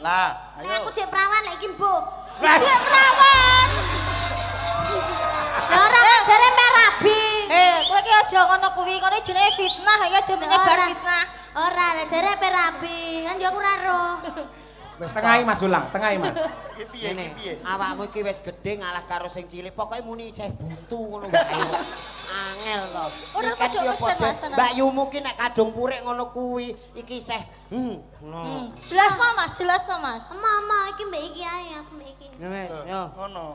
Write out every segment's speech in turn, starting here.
Lah, ayo. Aku cek perawan lek iki, Mbok. Cek perawan. Lah ora jare merabi. Kowe ki aja ngono kuwi, kono jenenge fitnah ya jenenge bar fitnah. Ora, lek jare perabi, kan yo aku ora roh. Wis tengahi Mas Ulang, tengahi Mas. Iki piye? Awakmu iki wis gedhe ngalah karo sing cilik. Pokoke muni isih buntu ngono wae. Angel to. Ora padha pesen Mas. Mbak Yumu ki nek kadung purik ngono kuwi iki isih ngono. Jelas to Mas, jelas to Mas. Mama iki mbek iki ae, aku mbek iki. Ya wis, yo. Ngono.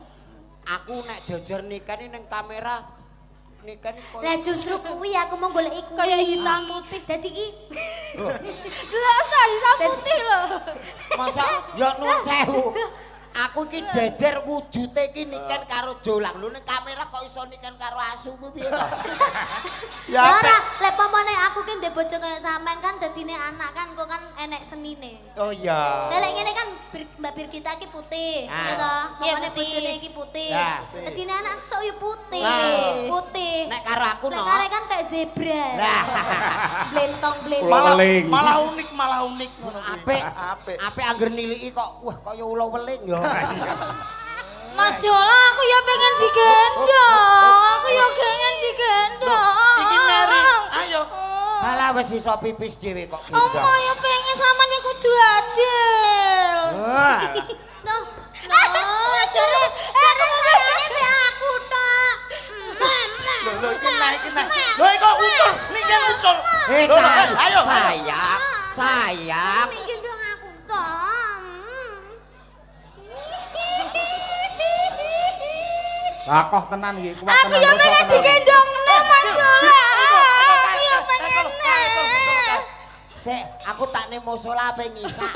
Aku nek jejer nikah ning kamera nikah iki Lah justru kuwi aku mau golek iku. Kayak hitam putih. Dadi iki Jelas hitam putih lho. masa ya nuwun sewu. Aku iki jejer wujude iki niken karo jolang. Lho ning kamera kok iso niken karo asu kuwi piye to? Ya ora, lek pamane aku ki ndek bojo kaya sampean kan dadine anak kan kok kan enek senine. Oh iya. Lah lek ngene kan Mbak Birgita ki putih, ya toh. Iya, Pamane putih. bojone iki putih. Lah, Dadine anak aku sok yo putih. Lah. Putih. Nek karo aku Lek no. kare kan kayak zebra. Lah. Blentong-blentong. Ulo weling. malah unik ngono kuwi. Apik. Apik. Apik angger niliki kok wah kaya ula weling ya. Mas Jola aku ya pengen digendong. Aku ya pengen digendong. Iki Mary, ayo. Alah wis iso pipis dhewe kok Oma gendong. ya pengen sampean ya kudu adil. Wah. Noh, jare sayangnya be aku tok. Lho iki naik. Lho iki kok ucul, niki ucul. Lho, ayo. Sayang. Ning gendong aku tok. Lah kok tenan iki, kuat Aku tenan. ya rasa pengen tenan. digendong Mas Jola. Aku ya pengen. Sik, aku tak ning musala ape ngisak.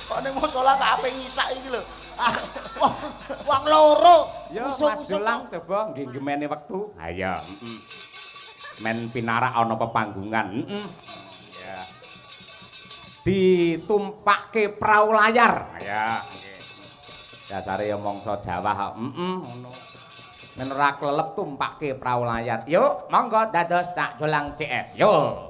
Kok ning musala tak ape ngisak iki lho. Wong loro. Yo Mas Usung-usung Jolang coba nggih gemene wektu. Ayo, Men pinarak ana pepanggungan. Ya. Ditumpakke prau layar. Ya, nggih. Dasare ya mangsa Jawa kok. Ngono. Men ora klelep tumpakke prau layar. Yuk, monggo dados tak Jolang CS. Yo.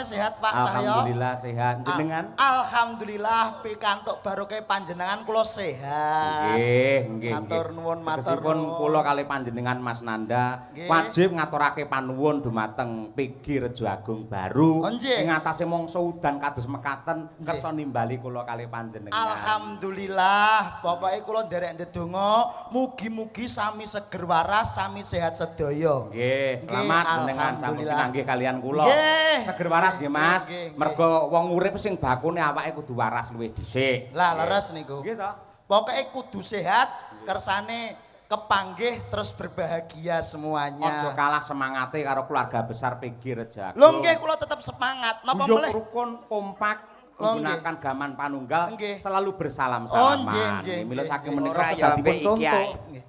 Sehat Pak Cahyo. Alhamdulillah sehat. Jenengan? Alhamdulillah pikantuk barokah panjenengan kula sehat. Nggih. Matur nuwun, matur Tegesipun nuwun. kula kalih panjenengan Mas Nanda Nggih. wajib ngaturake panuwun dumateng PG Rejo Agung Baru Oh, nggih. ing atase mangsa udan kados mekaten Nggih. kersa nimbali kula kalih panjenengan. Alhamdulillah, pokoknya kula nderek ndedonga mugi-mugi sami seger waras, sami sehat sedaya. Nggih, Nggih, selamat jenengan sampun alhamdulillah. pinanggih kalian kula. Nggih. Seger waras nggih Mas. Nggih, nggih. Mergo wong urip sing bakune awake kudu waras luwih dhisik. Lah leres niku. Nggih to? Pokoknya kudu sehat, kersane kepanggih terus berbahagia Aja semuanya. kalah semangate karo keluarga besar PG Rejo Agung. Lho nggih kula tetep semangat. Napa Guyub meleh? rukun kompak Oh, menggunakan gaman panunggal Nggih. selalu Oh, bersalam-salaman. nggih, nggih, Mila nggih, saking nggih. menika Ora ya kedadipun ambek iki contoh. ae. Nggih.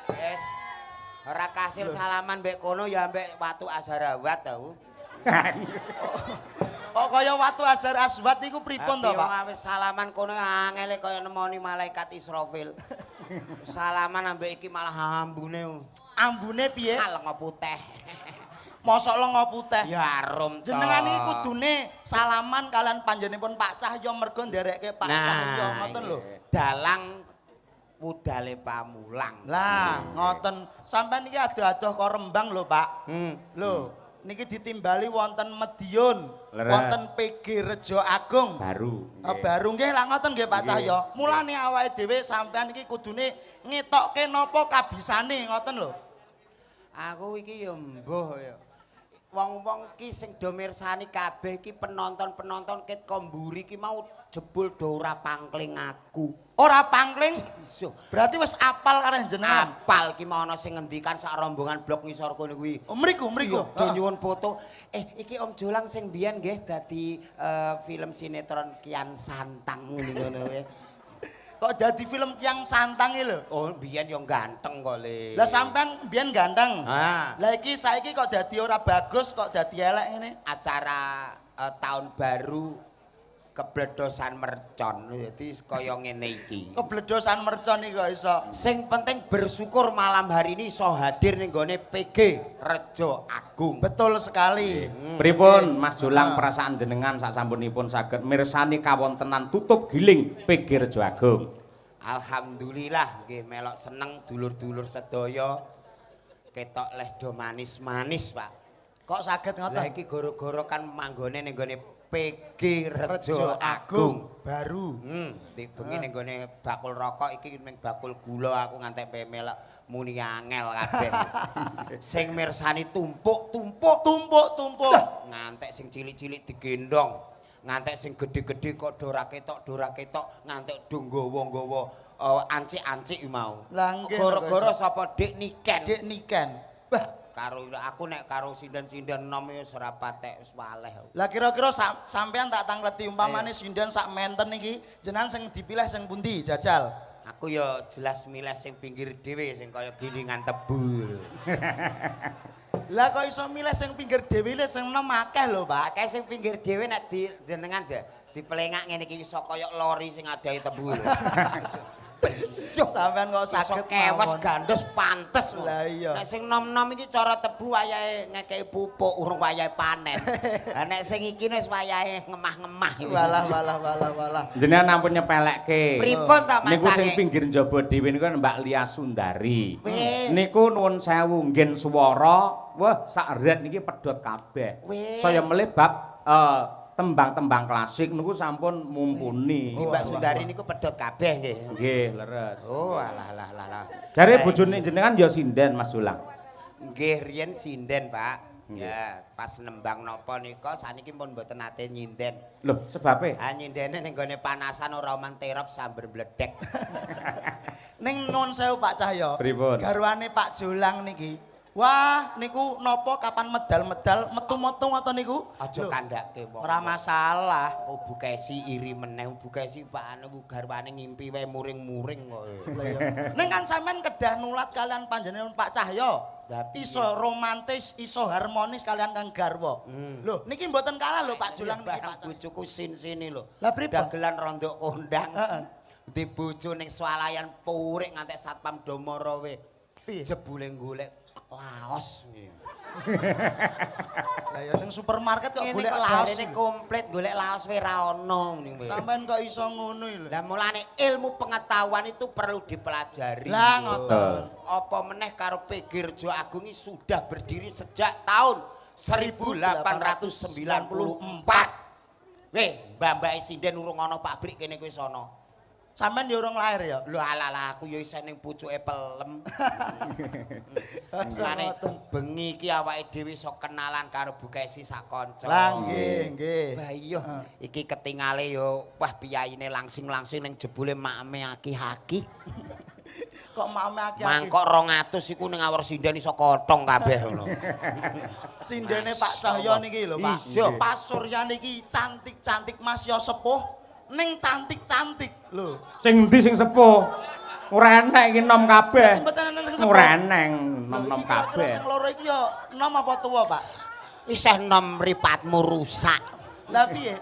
Wes. Ora kasil salaman mbek kono ya mbek watu Azharawat tau. Kok kaya watu Azhar Aswad niku pripun to, Tapi Pak? wong wis salaman kono angele kaya nemoni malaikat Israfil. Salaman ambek iki malah ambune. Ambune piye? Lenga putih. Mosok lenga putih. Ya arum to. Jenengan iki kudune salaman kalian panjenenganipun Pak Cahyo mergo nderekke Pak Cahyo ngoten lho. Dalang budale pamulang. Lah, ngoten. Sampeyan iki adoh-adoh kok Rembang lho, Pak. Lho, niki ditimbali wonten Medion, Leres. wonten PG Rejo Agung. Baru. Baru nggih lah ngoten nggih Pak Nggih. Cahyo. Mulane awake dhewe sampeyan iki kudune ngetokke napa kabisane ngoten lho. Aku iki ya mbuh ya. wong-wong ki sing do mirsani kabeh ki penonton-penonton ket komburi ki mau jebul do ora pangkling aku. Ora pangling. Iso. Berarti wis apal karo jenengan. Apal ki mau ana sing ngendikan sak rombongan blok ngisor kono kuwi. Oh, mriku. Do nyuwun foto. Iki Om Jolang sing biyen nggih dadi film sinetron Kian Santang ngono wae. Kok dadi film Kiang Santang iki lho. Oh, biyen yo ganteng kok Le. Lah sampean biyen ganteng. Ah, Lah iki saiki kok dadi ora bagus, kok dadi elek ngene. acara tahun baru kebledosan mercon. Dadi kaya ngene iki. Kebledosan mercon iki kok iso. Sing penting bersyukur malam hari ini iso hadir ning gone PG Rejo Agung. Betul sekali. Pripun Mas Jolang perasaan jenengan sasampunipun saged mirsani kawontenan tutup giling PG Rejo Agung? Alhamdulillah nggih melok seneng dulur-dulur sedaya ketok leh do manis-manis, Pak. Kok saged Lah ngoten? iki gara-gara kan manggone ning gone PG Rejo Agung. baru. Bengi ning gone bakul rokok iki ning bakul gula aku ngantek melok muni angel kabeh. Sing mirsani tumpuk-tumpuk ngantek sing cilik-cilik digendong. Ngantek sing gedhe-gedhe kok dora ketok ngantek do nggawa-nggawa ancik-ancik mau. Lah nggih. Gara-gara sapa Dik Niken. Dik Niken. Bah, Karo aku nek karo sinden-sinden nom wis ora patek wis waleh. lah kira-kira sampean tak tangleti umpamane sinden sak menten iki jenengan sing dipilih sing pundi jajal? Aku ya jelas milih sing pinggir dhewe sing kaya gilingan tebu. Lah kok iso milih sing pinggir dhewe le sing enom akeh lho, Pak. Akeh sing pinggir dhewe nek jenengan dipelengak ngene iki iso kaya lori sing adahe tebu. Sampean kok saged kewes mawon. gandos pantes. Lah iya. Nek sing nom-nom iki cara tebu wayahe ngekeki pupuk urung wayahe panen. Lah nek sing iki wis wayahe ngemah-ngemah. Walah. Jenengan ampun nyepelekke. Pripun ta Niku sing macane? pinggir njaba dhewe niku Mbak Lia Sundari. Weh. Niku nuwun sewu nggen swara, wah sak ret niki pedhot kabeh. Weh. Saya melih bab tembang-tembang klasik niku sampun mumpuni. Iki Mbak Sundari niku pedhot kabeh nggih. Nggih, leres. Oh, alah. Jare bojone jenengan ya sinden Mas Jolang. Nggih, riyen sinden, Pak. Ya, pas nembang napa nika saniki pun mboten nate nyinden. Loh, sebabe? Ah nyindene ning gone panasan ora manterop sambar bledek. Ning nuwun sewu Pak Cahyo. Pripun? Garwane Pak Jolang niki. Wah, niku napa kapan medal-medal metu-metu ngoten niku? Aja Lho, kandhake wong. ora masalah. Kok Bu Kesi iri meneh, Bu Kesi Pak anu garwane ngimpi wae muring-muring kok. Ning kan sampean kedah nulat kalian panjenengan Pak Cahyo. Tapi Iso romantis, iso harmonis kalian kang garwa. Lho, niki mboten kalah lho Pak Jolang niki Pak barang Cahyo. bojoku sin-sini lho. Lah pripun? Dagelan rondok kondang. Heeh. Di bojo ning swalayan purik ngantek satpam domoro we. Piye? Jebule golek laos. Lah ya ning supermarket kok golek laos. Jarene komplit golek laos we ra ono ning we. Sampean kok iso ngono lho. Lah mulane ilmu pengetahuan itu perlu dipelajari. Lah ngoten. Apa meneh karo PG Rejo Agung ini sudah berdiri sejak tahun 1894. Weh, mbak-mbak sinden urung ana pabrik kene kuwi sono. Sampean ya urung lahir ya. Lho ala aku ya isih ning pucuke pelem. Mulane bengi iki awake dhewe iso kenalan karo Bu Kesi sak kanca. Lah nggih. Lah iya, iki ketingale yo wah piyaine langsing-langsing ning jebule makme aki-aki. Kok mame akeh. Mangkok 200 iku ning awor sinden iso kotong kabeh ngono. Sindene Pak Cahyo niki lho Pak. Iya. Pak Surya niki cantik-cantik Mas yo sepuh ning cantik-cantik lho. Sing endi sing sepuh? Ora enek iki nom kabeh. Mboten ana sing sepuh. Ora eneng Lho, nom-nom iki kira-kira kabeh. sing loro iki yo nom apa tuwa Pak? Isih nom mripatmu rusak. Lah piye?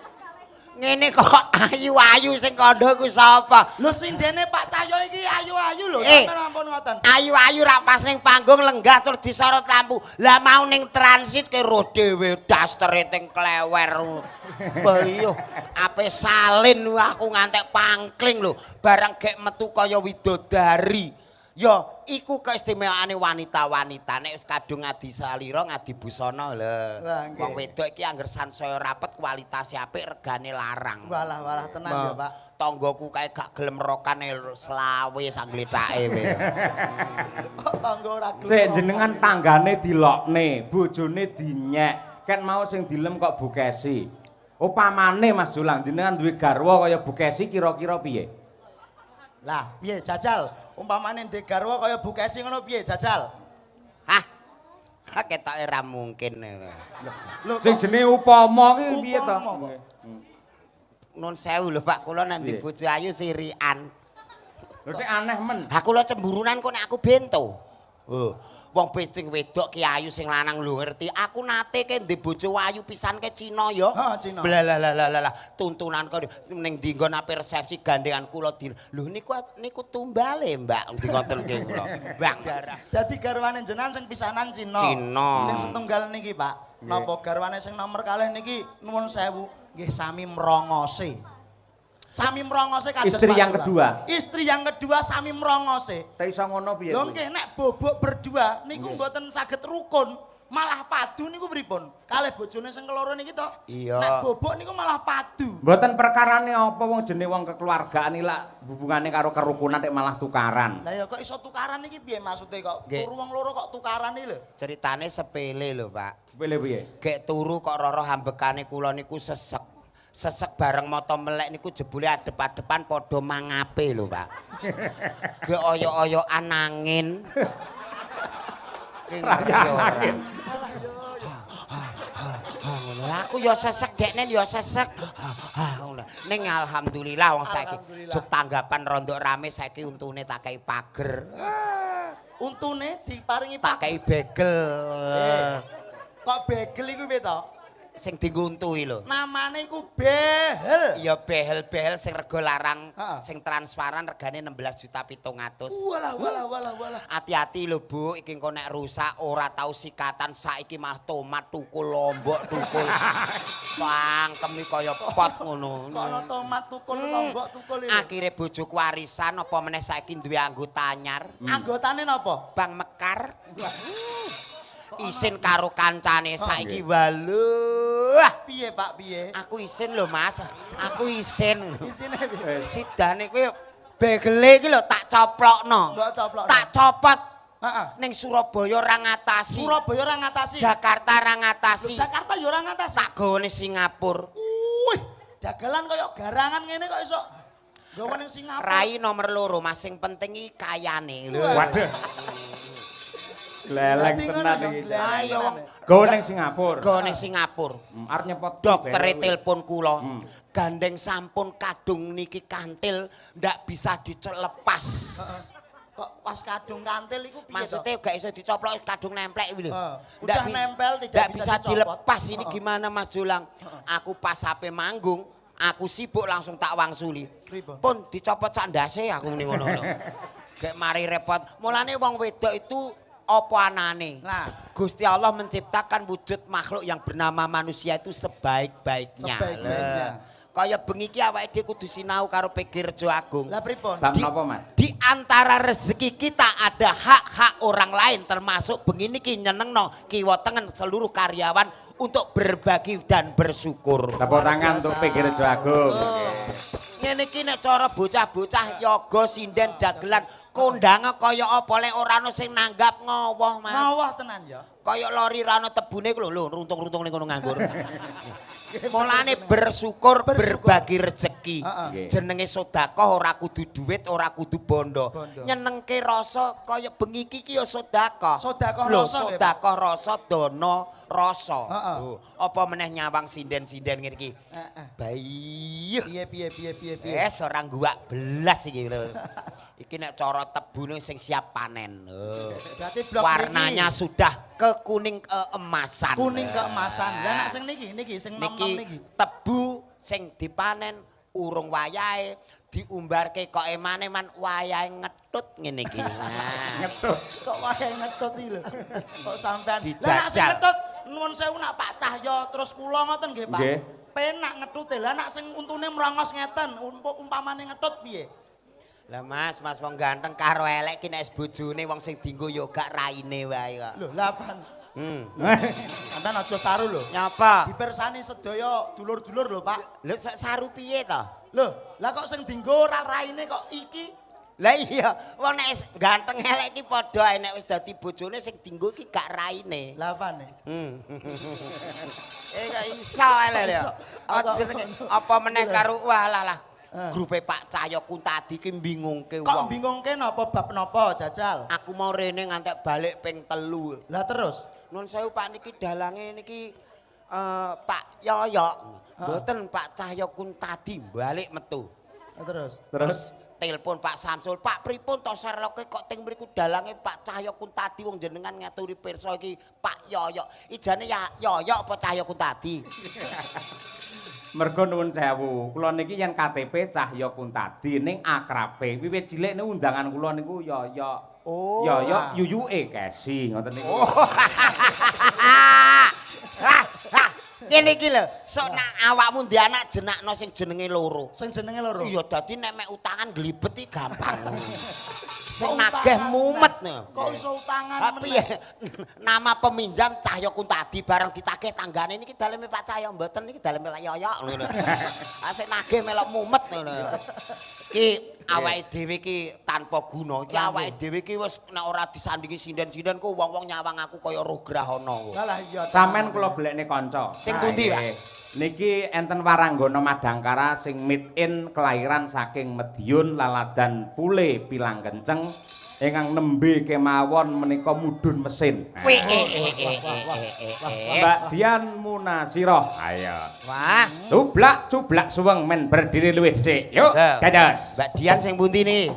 Ngene kok ayu-ayu sing kandha ku sapa? Lho sindene Pak Cahyo iki ayu-ayu lho. Eh. Sampeyan ampun ngoten. Ayu-ayu ra pas ning panggung lenggah terus disorot lampu. Lah mau ning transit ke roh dhewe dastere teng klewer. Bayo ape salin aku ngantek pangkling lho. Barang gek metu kaya widodari. Ya iku keistimewaane wanita-wanita nek wis kadung ngadi salira ngadi busana lho. Lah, nggih. Wong wedok iki angger sansaya rapet kualitas apik regane larang. Walah tenang ya Pak. Tanggoku kae gak gelem rokane selawe sanglethake we. Kok tangga ora gelem. Sik jenengan tanggane dilokne, bojone dinyek. ket mau sing dilem kok Bukesi. Upamane Mas Jolang jenengan duwe garwa kaya Bukesi kira-kira piye? Lah, piye jajal? Umpamane ndek garwa kaya Bukesi ngono piye jajal? Hah? Hah ketoke ra mungkin. Lho Sing jenenge upama ki piye to? Upama kok. Nun sewu lho Pak, kula nek Piye? bojo ayu sirian. Lho nek aneh men. Ha kula cemburunan kok nek aku bento. Oh, wong sing wedok ki ayu sing lanang lho ngerti. Aku nate ke ndek bojo ayu pisan ke Cina ya. Ha, Cina. Blalalala tuntunan kok ning dinggo nape resepsi gandengan kula di. Lho niku tumbale Mbak ngotenke kula. Bang darah. Dadi garwane jenengan sing pisanan Cina. Cina. Sing setunggal niki, Pak. Napa garwane sing nomor kalih niki nuwun sewu nggih sami mrongose. Sami mrongose kados Istri yang Pak Jolang. kedua. Istri yang kedua sami mrongose. Ta iso ngono piye? Lho nggih nek bobok berdua niku mboten saged rukun, malah padu niku pripun? Kalih bojone sing keloro niki to. Iya. Nek bobok niku malah padu. Mboten perkarane apa wong jenenge wong kekeluargaan iki lak hubungane karo kerukunan nek malah tukaran. Lah ya kok iso tukaran iki piye maksude kok? Nggih. Turu wong loro kok tukaran iki lho. Ceritane sepele lho Pak. Piye? Gek turu kok roro hambekane kula niku sesek. Sesek bareng mata melek niku jebule adep-adepan padha mangape lho, Pak. Ge oyo-oyokan angin. Ki ngerti ora. Aku ya sesek dekne ya sesek. Ning alhamdulillah wong saiki juk tanggapan rondok rame saiki untune tak kei pager. Untune diparingi Tak kei begel. Kok begel iku piye to? Sing diguntuhi lho. Namane iku behel. Ya behel-behel sing rega larang, Ha. sing transparan regane 16.700.000. Walah. Hati-hati lho Bu, iki engko nek rusak ora tau sikatan saiki mah tomat tukul lombok tukul. Pangkemi kaya pot ngono. Kok ana tomat tukul lombok tukul iki. Akhire bojoku warisan apa meneh saiki duwe anggota anyar, Anggotane napa? Bang Mekar. Isin karo kancane saiki waluh. Piye Pak piye? Aku isin lho Mas, aku isin. Isine piye? Sidane kuwi begele iki lho tak coplokno. Mbok coplokno. Tak copot Heeh. ning Surabaya ora ngatasi. Surabaya ora ngatasi. Jakarta ora Lho, ngatasi. Jakarta ya ora ngatasi. Tak gone Singapura. Wih, dagelan kaya garangan ngene kok iso gawe ning Singapura. Rai nomor loro, Mas sing penting iki kayane lho. Waduh. Gleleng Berarti tenan ngono iki. dong, gleleng Ayo, tenan. Go ning Singapura. Gone Singapura. Arep nyepot Doktere telepon kula. Gandeng sampun kadung niki kantil ndak bisa dilepas. Heeh. Kok pas kadung kantil iku piye to? Maksudnya gak iso dicoplok kadung nemplek iki lho. Udah nempel, tidak ndak bisa bisa dicopot. dilepas. Ini gimana Mas Jolang? Aku pas HP manggung, aku sibuk langsung tak wangsuli. Pripun? Pun dicopot sandase aku muni ngono. Gek mari repot. Mulane wong wedok itu apa anane? Nah. Gusti Allah menciptakan wujud makhluk yang bernama manusia itu sebaik-baiknya. Sebaik-baiknya. Kaya bengi iki awake dhewe kudu sinau karo Pikir Rejo Agung. Lah pripun? Bab napa, Mas? Di antara rezeki kita ada hak-hak orang lain termasuk begini ki nyenengno kiwa tengen seluruh karyawan untuk berbagi dan bersyukur. Tepuk tangan untuk Pikir Rejo Agung. Ngene iki nek cara bocah-bocah yoga sinden dagelan kondange kaya apa lek ora ono sing nanggap ngowoh Mas. Ngawah tenan ya. Kaya lori ra ono tebune ku lho runtung-runtung ning kono nganggur. Mulane bersyukur, berbagi rezeki. Heeh. Jenenge sedekah ora kudu dhuwit, ora kudu bondo. Bondo. Nyenengke rasa kaya bengi iki ki ya sedekah. Sedekah Lho, rasa, nggih, Pak. sedekah rasa dana rasa. Heeh. Lho, apa meneh nyawang sinden-sinden ngene iki. Heeh. Bayi. Piye. Wes ora guwak belas iki lho. Iki nek cara tebune sing siap panen. Oh. Berarti blok Warnanya niki sudah kekuning keemasan. kuning keemasan. Lah nek sing niki sing nom-nom niki. Tebu sing dipanen urung wayahe diumbarke kok emane man wayahe ngetut ngene iki. Nah. Ngetut. Kok wae ngetut iki lho. Kok sampean. Dijajal. Lah nek sing ngetut nuwun sewu nak Pak Cahyo terus kula ngoten nggih, Pak. Nggih. Penak ngetute. Lah nek sing untune mrongos ngeten, umpamane ngetut piye? Lah Mas wong ganteng karo elek ki nek bojone wong sing dienggo ya gak raine wae kok. Lho, lah pan. Sampean aja saru lho. Nyapa? Dipersani sedaya dulur-dulur lho, Pak. Lho saru piye to? Lho, lah kok sing dienggo ora raine kok iki? Lah iya, wong nek ganteng elek iki padha ae nek wis dadi bojone sing dienggo iki gak raine. Lah apane? Gak iso elek ya. Apa meneh karo walah. Grupe Pak Cahyo Kuntadi ki bingungke wong. Kok bingungke napa bab napa jajal? Aku mau rene ngantek balik ping 3. Lah terus? Nun sewu Pak niki dalange niki Pak Yoyok. Mboten Pak Cahyo Kuntadi balik metu. Terus? Telepon Pak Samsul, Pak pripun to Sherlocke kok teng mriku dalange Pak Cahyo Kuntadi wong jenengan ngaturi pirsa iki Pak Yoyok. Ijane ya Yoyok apa Cahyo Kuntadi? Mergo nuwun sewu, kula niki yen KTP Cahyo Kuntadi ning akrabe. Wiwit cilik niku undangan kula niku Yoyok. Oh. Yoyok yuyuke Kesi ngoten niku. Kene iki lho, sok nak awakmu ndek anak jenakno sing jenenge loro. Sing jenenge loro. Iya dadi nek mek utangan glibet iki gampang. Sing nagih mumet nih. Kok iso utangan piye? Nama peminjam Cahyo Kuntadi bareng ditagih tanggane niki daleme Pak Cahyo mboten niki daleme Pak Yoyok ngono. Asik nagih melok mumet ngono. Ki awake dhewe ki tanpa guna. Ki awake dhewe ki wis nek ora disandingi sinden-sinden ku wong-wong nyawang aku kaya roh grahana. Lah iya. Sampeyan kula golekne kanca. Sing pundi, Pak? Niki enten Waranggana Madangkara sing made in kelahiran saking Madiun Laladan Pule Pilang Kenceng ingkang nembe kemawon menika mudhun mesin. Mbak Dian Munasiroh. Ayo. Wah, Cublak suweng men berdiri luwih dhisik. Yuk, dados. Mbak Dian sing pundi nih?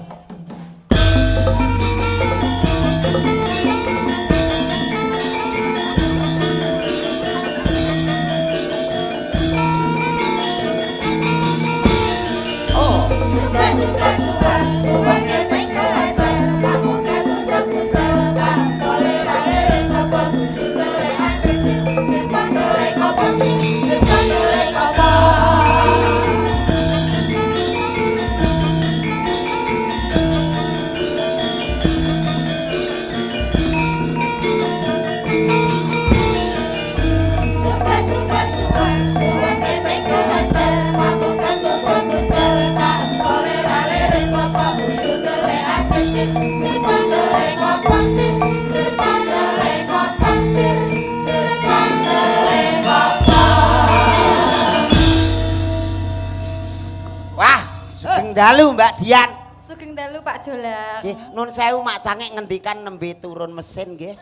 Dalu Mbak Dian. Sugeng dalu Pak Jolang. Nggih, nun sewu mak cangek ngendikan nembe turun mesin nggih.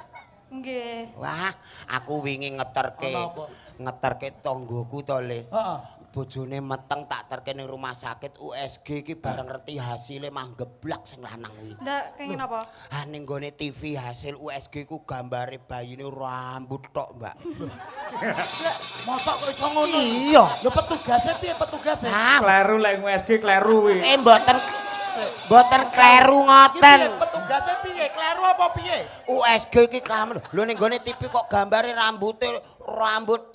Nggih. Wah, aku wingi ngeterke tanggoku to Le. Heeh. Bojone meteng tak terke ning rumah sakit USG iki bareng ngerti hasilnya mah geblak sing lanang kuwi. Ndak kenging apa? Ah ning gone TV hasil USG ku gambare bayine rambut tok, Mbak. Mosok kok iso ngono? Iya. Ya petugase piye petugase? Kleru lek USG kleru kuwi. Mboten kleru ngoten. Piye petugase piye? Kleru apa piye? USG iki kamen. Lho ning gone TV kok gambare rambut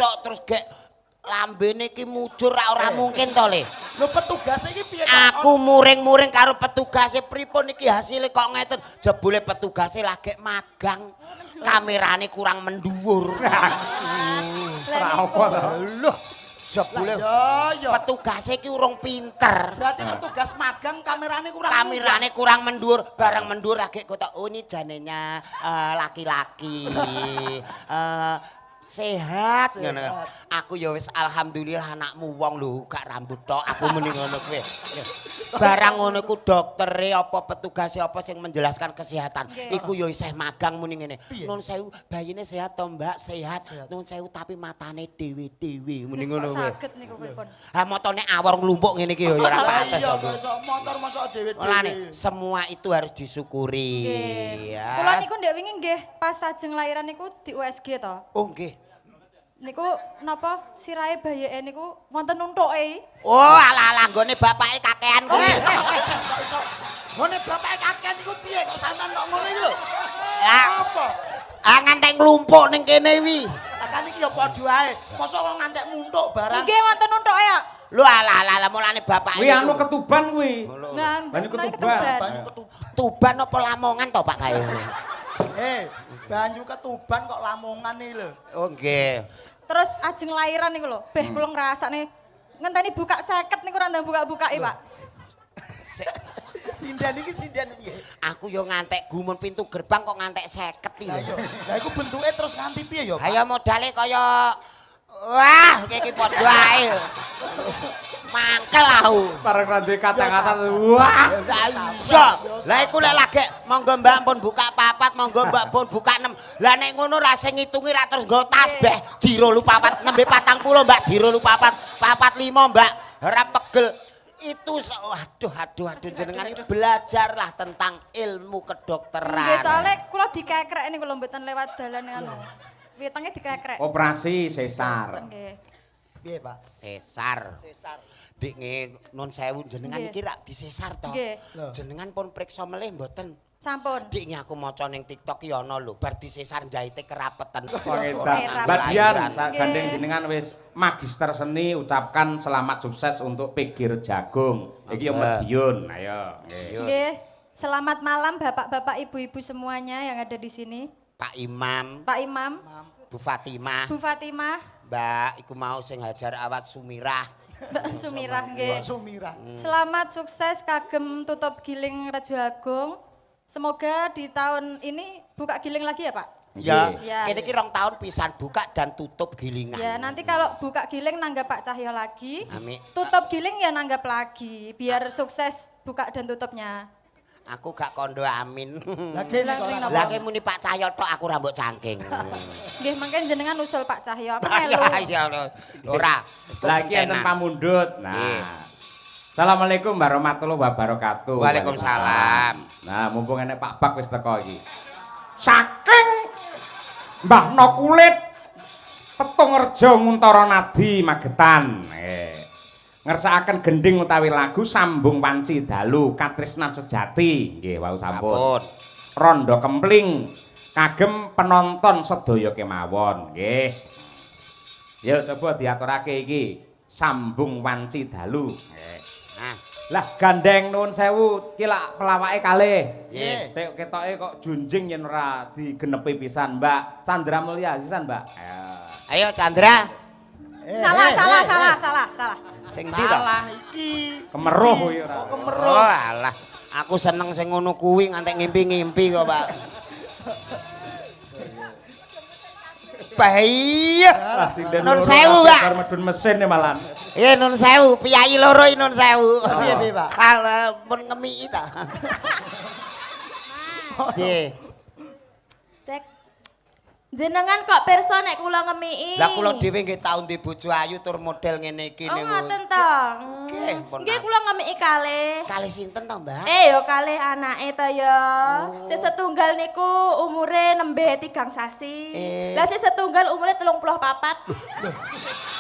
tok terus gek lambene iki mujur ora mungkin to Le. Lho petugase iki piye? Aku muring-muring karo petugase pripun iki hasilnya kok ngeten. Jebule petugase lagi magang. Kamerane kurang menduwur. Ora apa to. Lho, jebule petugase iki urung pinter. Berarti petugas magang kamerane kurang. Kamerane kurang mendur, barang mendur lagi kota oh ini janenya laki-laki. Sehat ngono. Aku ya wis alhamdulillah anakmu wong lho gak rambut tok. Aku muni ngono kuwi. Barang ngono ku doktere apa petugase apa sing menjelaskan kesehatan. Iku ya isih magang muni ngene. Nun sewu bayine sehat to, Mbak? Sehat. Nun sewu tapi matane dhewe-dhewe muni ngono kuwi. Saged niku pripun? Ha motone awor nglumpuk ngene iki ya ora pantes. Iya, motor mosok dhewe-dhewe. Mulane semua itu harus disyukuri. Ya. Kula niku ndek wingi nggih pas ajeng lahiran niku di USG to. Oh nggih. Niku napa sirahe bayeke niku wonten nuntuke. Oh ala-ala nggone bapake kakean kuwi. Kok iso ngene bapake kakean iku piye kok sampean kok ngono iki lho? Ya Apa? ah ngantek nglumpuk ning kene wi. Lah kan iki ya padha ae. Mosok kok ngantek muntuk barang. Nggih wonten nuntuke ya. Lho ala-ala mulane bapake. Kuwi anu ketuban kuwi. Nah, Banyu menawi ketuban. Banyu ketuban. Tuban apa Lamongan to Pak kae. Banyu ketuban kok Lamongan iki lho. Oh nggih. Terus ajeng lahiran niku lho, beh kula ngrasakne ngenteni buka 50 niku ora ndang buka-bukake, Pak. Sinden iki sinden piye? Aku yo ngantek gumun pintu gerbang kok ngantek 50 iki Lah lho. iya. Lah iku bentuke terus nganti piye ya? Pak? Ayo modale kaya wah, iki padha ae. Mangkel aku. Bareng ra duwe kata-kata wah. Lah iya. Lah iku lek lagi monggo Mbak pun buka papat, monggo Mbak pun buka 6. Lah nek ngono ra sing ngitungi ra terus nggo tasbih. Jiro lu papat nembe 40 Mbak, jiro lu papat, papat 5 Mbak. Ora pegel. Itu aduh jenengan iki belajarlah tentang ilmu kedokteran. Nggih, soalnya kula dikekrek niku lho mboten lewat dalan ngono. Wetenge dikekrek. Operasi sesar. Nggih. Piye, Pak? Sesar. Dik nun sewu jenengan Nggih. iki rak disesar to. Nggih. Jenengan pun priksa melih mboten. Sampun. Dik aku maca ning TikTok ki ana lho, bar disesar jahite kerapeten. Pengedan. Mbak Dian, gandeng jenengan wis magister seni ucapkan selamat sukses untuk Pegir Jagung. Iki yo Medion. Ayo. Nggih. Nggih. Selamat malam Bapak-bapak, Ibu-ibu semuanya yang ada di sini. Pak Imam, Pak Imam, Bu Fatimah, Bu Fatimah, Mbak iku mau sing Hajar Awat Sumirah. Mbak Sumirah nggih. Sumira. Selamat sukses kagem tutup giling Rejo Agung. Semoga di tahun ini buka giling lagi ya, Pak? Ya, Ya. kene iki 2 tahun pisan buka dan tutup gilingan. Ya, nanti kalau buka giling nanggap Pak Cahyo lagi. Amin. Tutup giling ya nanggap lagi biar sukses buka dan tutupnya. Aku gak kondo amin. Lagi nek Langsung ora. napa? Lagi muni Pak Cahyo tok aku rambut cangking. Nggih, mangke jenengan usul Pak Cahyo. Aku Ya melu. ya ora. Lagi enten pamundhut. Nah. Nggih. Assalamualaikum warahmatullahi wabarakatuh. Waalaikumsalam. Nah, mumpung enek Pak Bak wis teko iki. Saking Mbah No Kulit Petungrejo Nguntara Nadi Magetan. Ngersakaken gending utawi lagu Sambung Wanci Dalu Katresnan Sejati. Nggih, wau sampun. Sampun. Rondo Kempling kagem penonton sedaya kemawon. Nggih. Ya coba diaturake iki Sambung Wanci Dalu. Nggih. Nah, Lah gandeng nuwun sewu ki lak pelawake kalih. Nggih. Nek ketoke kok junjing yen ora digenepi pisan, Mbak. Chandra Mulya sisan, Mbak. ayo Chandra. Salah. Sing ndi to? Salah iki. Kemeruh kuwi ora. Kok kemeruh? Oh alah, aku seneng sing ngono kuwi ngantek ngimpi-ngimpi kok, Pak. Bahaya. Nun sewu, Pak. Bar medun mesin e malan. Nun sewu, piyai loro nun sewu. Piye, Pak? Kalau pun ngemiki ta. Nggih. Cek. Jenengan kok pirsa nek kula ngemiki? Lah kula dhewe nggih tau ndek bojo ayu tur model ngene iki Oh, niku. ngoten to. Nggih, pun. Nggih kula ngemiki kalih. Kalih sinten to, Mbak? Ya kalih anake to ya. Sing setunggal niku umure nembe 3 sasi. Lah sing setunggal umure 34.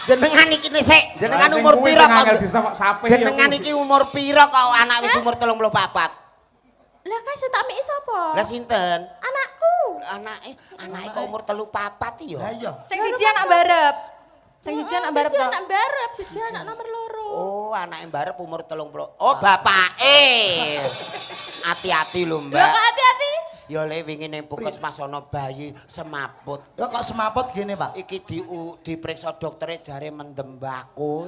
Jenengan iki sik, jenengan Lah, sing umur kuwi pira sing angel kok? disapih Jenengan iki umur pira kok anak wis umur 34? Lah kan sing tak miki sapa? Lah sinten? Anakku. Anake kok umur 34 ya? Lah iya. Sing siji anak barep. Sing siji anak barep Siji to. anak barep, siji anak nomor loro. Oh, anake mbarep umur 30. Oh, bapake. Hati-hati lho, Lah Mbak. kok hati-hati. Ya le wingi ning puskesmas ana bayi semaput. Ya kok semaput gini, Pak? Iki diperiksa doktere jare mendem mbako.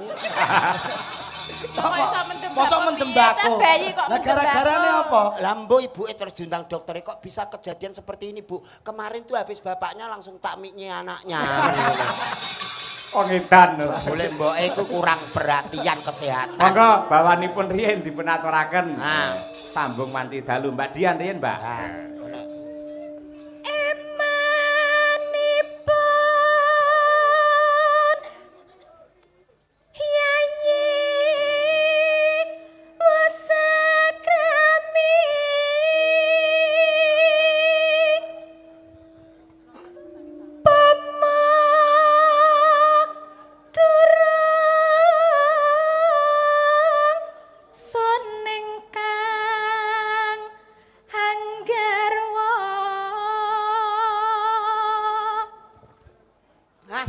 Mosok mendembako. Bayi kok Lah gara-garane apa? Lah mbok ibuke terus diundang doktere kok bisa kejadian seperti ini, Bu? Kemarin tuh habis bapaknya langsung takmiknya anaknya. Kok ngedan. Boleh mboke iku kurang perhatian kesehatan. Monggo bawanipun riyen dipun aturaken. Nah. Sambung Wanci Dalu Mbak Dian riyen, Mbak.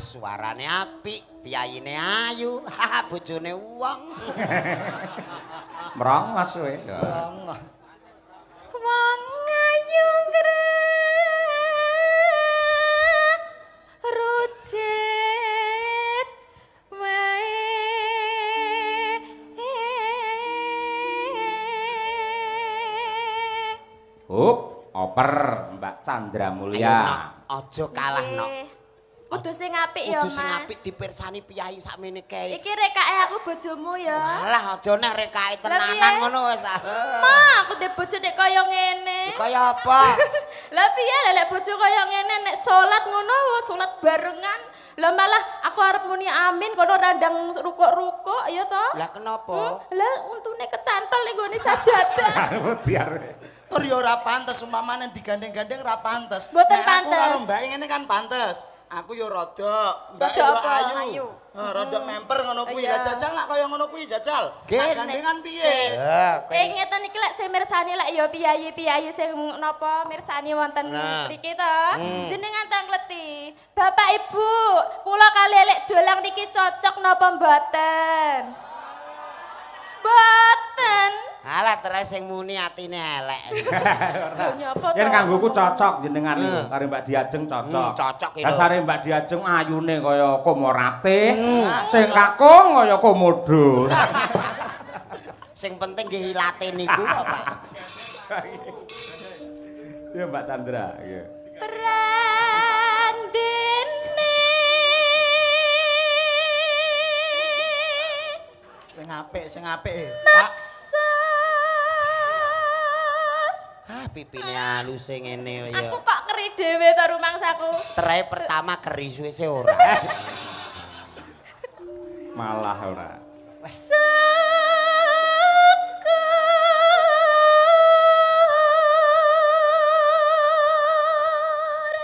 Suarane apik, piyayine ayu, haha bojone wong. Merongos kowe. Wong ayu rujet wae koper Mbak Chandra Ayo, Mulya. Nok, aja kalah, Nok. Kudu sing apik ya, Kudu sing apik Mas. dipirsani piyai sakmene kae. Iki rekake aku bojomu ya. Alah aja nek rekake Lah, tenanan piye? ngono wis. Ma, aku ndek bojo nek kaya ngene. Kaya apa? Lah piye lek bojo kaya ngene nek salat ngono, salat barengan. Lah malah aku arep muni amin kono randang rukuk-rukuk ya to. Lah kenapa? Lah untune kecantol ning gone sajadah. Biar. Tur ya ora pantes umpamane digandeng-gandeng ora pantes. Mboten Nek aku pantes. karo Mbak ngene kan pantes. Aku yo rada, Mbak Rada yo apa? ayu. Ayu. Rada memper ngono kuwi. Iya. Lah jajal nak kaya ngono kuwi jajal. Gene. Nak gandengan piye? Ngeten iki lek sing mirsani lek ya piyayi-piyayi sing napa mirsani wonten Nah. mriki to. Jenengan tangleti. Bapak Ibu, kula kali lek jolang niki cocok napa mboten? Mboten. Alah terus sing muni atine elek. Lho nyapa to? Yen kanggoku cocok jenengan niku karo Mbak Diajeng cocok. Cocok iki lho. Dasare Mbak Diajeng ayune kaya komorate, sing kakung kaya komodo. Sing penting nggih ilate niku kok, Pak. Ya Mbak Chandra, iya. Prandene Sing apik, Pak. Ah, pipine halus sing ngene ya. Aku kok keri dhewe to rumangsaku. Terae pertama keris wis ora. Malah ora.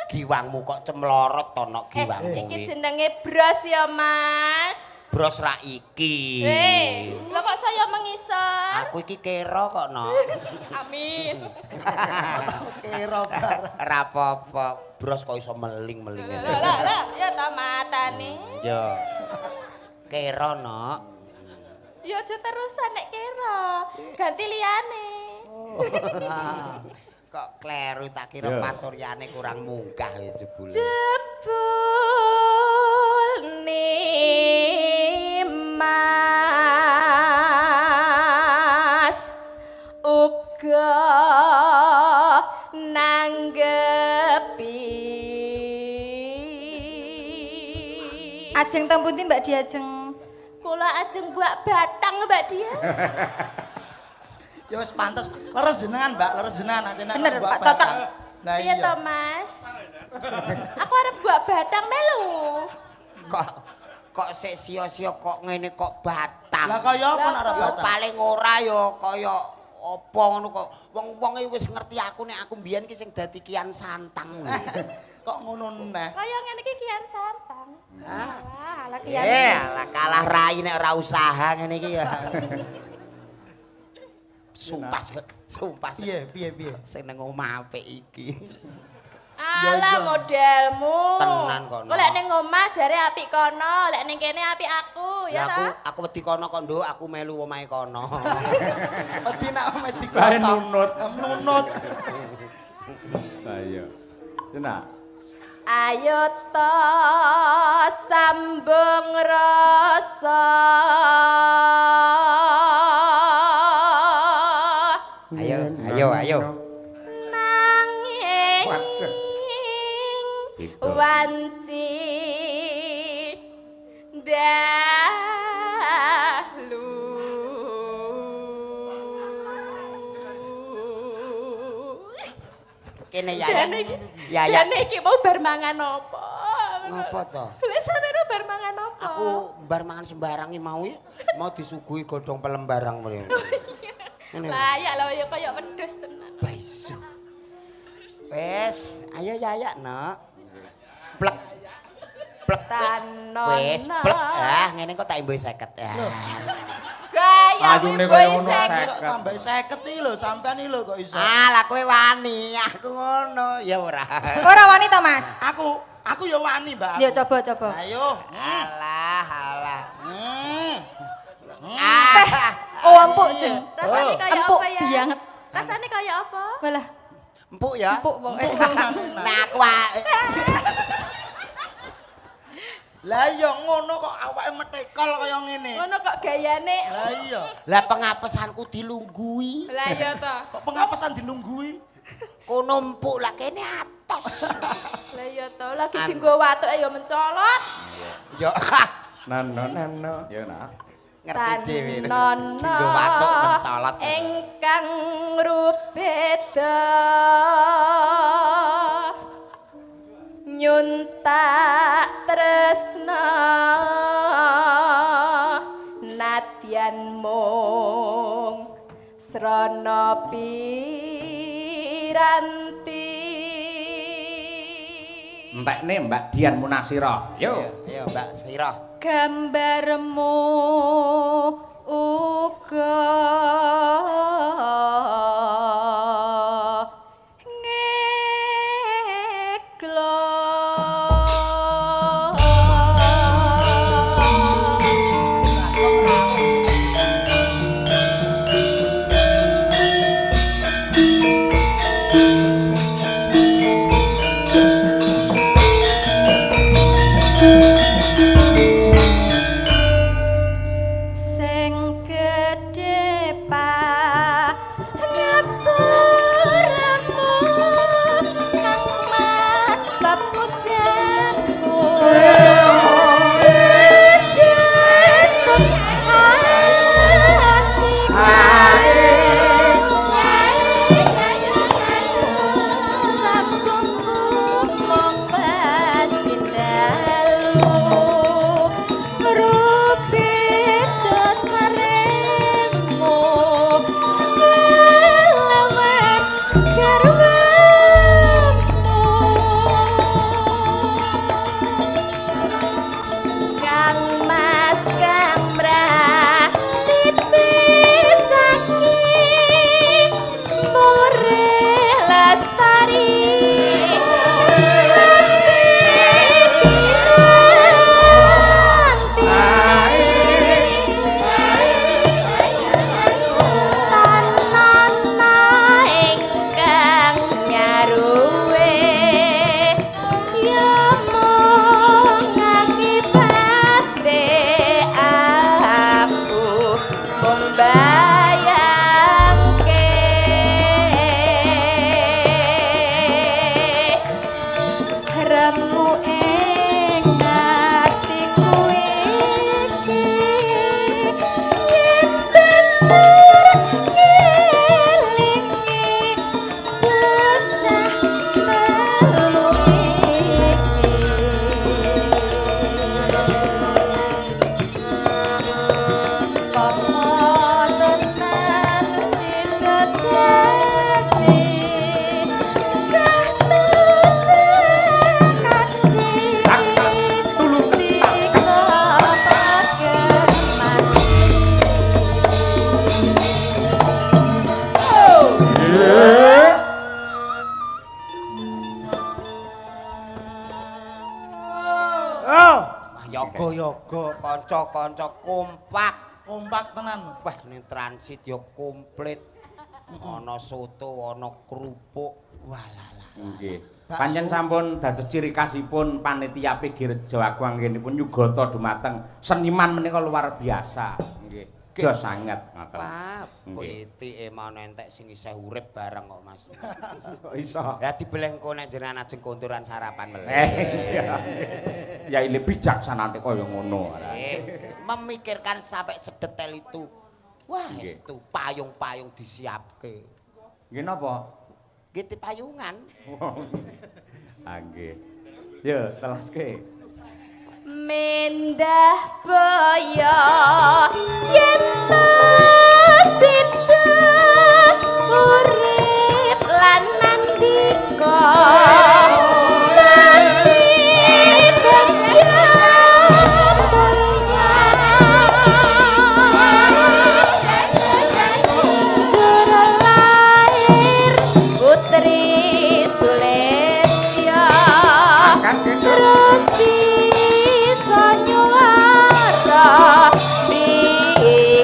Giwangmu kok cemlorot to nok giwangmu Iki kuwi. jenenge bros ya, Mas. Bros ra iki. Lho kok saya mengisor? Aku iki kero kok nok. Amin. Kira bar. Ora apa-apa. Bros kok iso meling-meling ngene. Lah, ya ta matane. Yo. Kero nok. Ya aja terusan nek kira. Ganti liyane. Kok kleru tak kira Yo. pasuryane kurang munggah ya jebule. Jebul ni Mas uga nanggepi. Ajeng teng pundi Mbak Diajeng? Kula ajeng buak batang Mbak Dia. Ya wis pantes. Leres jenengan, Mbak, leres jenengan aja nek Bener, buat Pak, cocok. batang. Lah Iya to, iya. Mas. Aku arep buak batang melu. Kok sik sia-sia kok ngene kok batang. Lah kaya apa nek ora Ya batang? paling ora ya kaya apa ngono kok. Wong-wong iki wis ngerti aku nek aku mbiyen ki sing dadi kian santang. Kok ngono neh. Kaya ngene iki kian santang. Ah. Ala kian. Alah kalah rai nek ora usaha ngene iki ya. Sumpah. Piye? Sing nang omah apik iki. Ala modelmu. Tenan kono. Kok lek ning omah jare apik kono, lek ning kene apik aku, ya ta? Aku wedi kono kok nduk, aku melu omahe kono. Wedi nak medi Bae kotak. nunut. Nunut. Ayo. Cina. Ayo to sambung rasa. Ayo. Nanging Waduh. Gitu. wanci dahlu. Kene ya. Jane iki, Ya. jane iki mau bar mangan apa? Ngopo to? Lha sampeyan bar mangan apa? Aku bar mangan sembarang iki mau disuguhi godhong pelembarang mrene. Ngene. Layak lho ya kaya wedhus tenan. Baisu. Wes, ayo ya, Nok. Plek. Tanon. Wes, plek. Ah, ngene kok tak imbuh 50. Gaya Ayune boy kaya ngono, seket. Kok tambah 50 iki lho, sampean iki lho kok iso. Lah kowe wani, aku ngono. Ya ora. Ora wani to, Mas? Aku ya wani, Mbak. Ya coba. Ayo. Alah. Oh, empuk, Jeng. Rasane kaya Empuk apa ya? banget. Rasane kaya apa? Walah, Empuk ya. empuk pokoke. Nah, aku wae. Lah iya ngono kok awake metekol kaya ngene. Ngono kok gayane. Lah iya. Lah pengapesanku dilunggui. Lah iya to. Kok pengapesan dilunggui? Ku numpuk lah kene atos. Lah ya to, lagi dienggo watuk ya mencolot. Yo Nano. Ya nak. ngerti dhewe. Tanono Dienggo watuk mencolot. Ingkang rubeda nyuntak tresna nadyan mung srana piranti. Entekne Mbak Dian Munasira. Yo. Ayo Mbak Sira. Gambarmu uga Yoga-yoga kanca-kanca kompak. Kompak tenan. Wah, ning transit ya komplit. Ana soto, ana kerupuk. Walalah. Nggih. Pancen sampun dados ciri khasipun panitia PG Rejo Agung anggenipun nyugata dumateng seniman menika luar biasa. Nggih. Jos sanget ngoten. Pak, poetike mau entek sing isih urip bareng kok Mas. Kok iso? Ya dibeleh engko nek jenengan ajeng konturan sarapan meleh. Ya ini bijaksana kaya ngono. Memikirkan sampai sedetail itu. Wah, itu payung-payung disiapke. Nggih napa? Nggih payungan. Ah nggih. Yo, telaske. Mendah boyo yen sida urip lan nandika mesti bagya mulya juru lahir putri Sulestya terus bisa nyuara di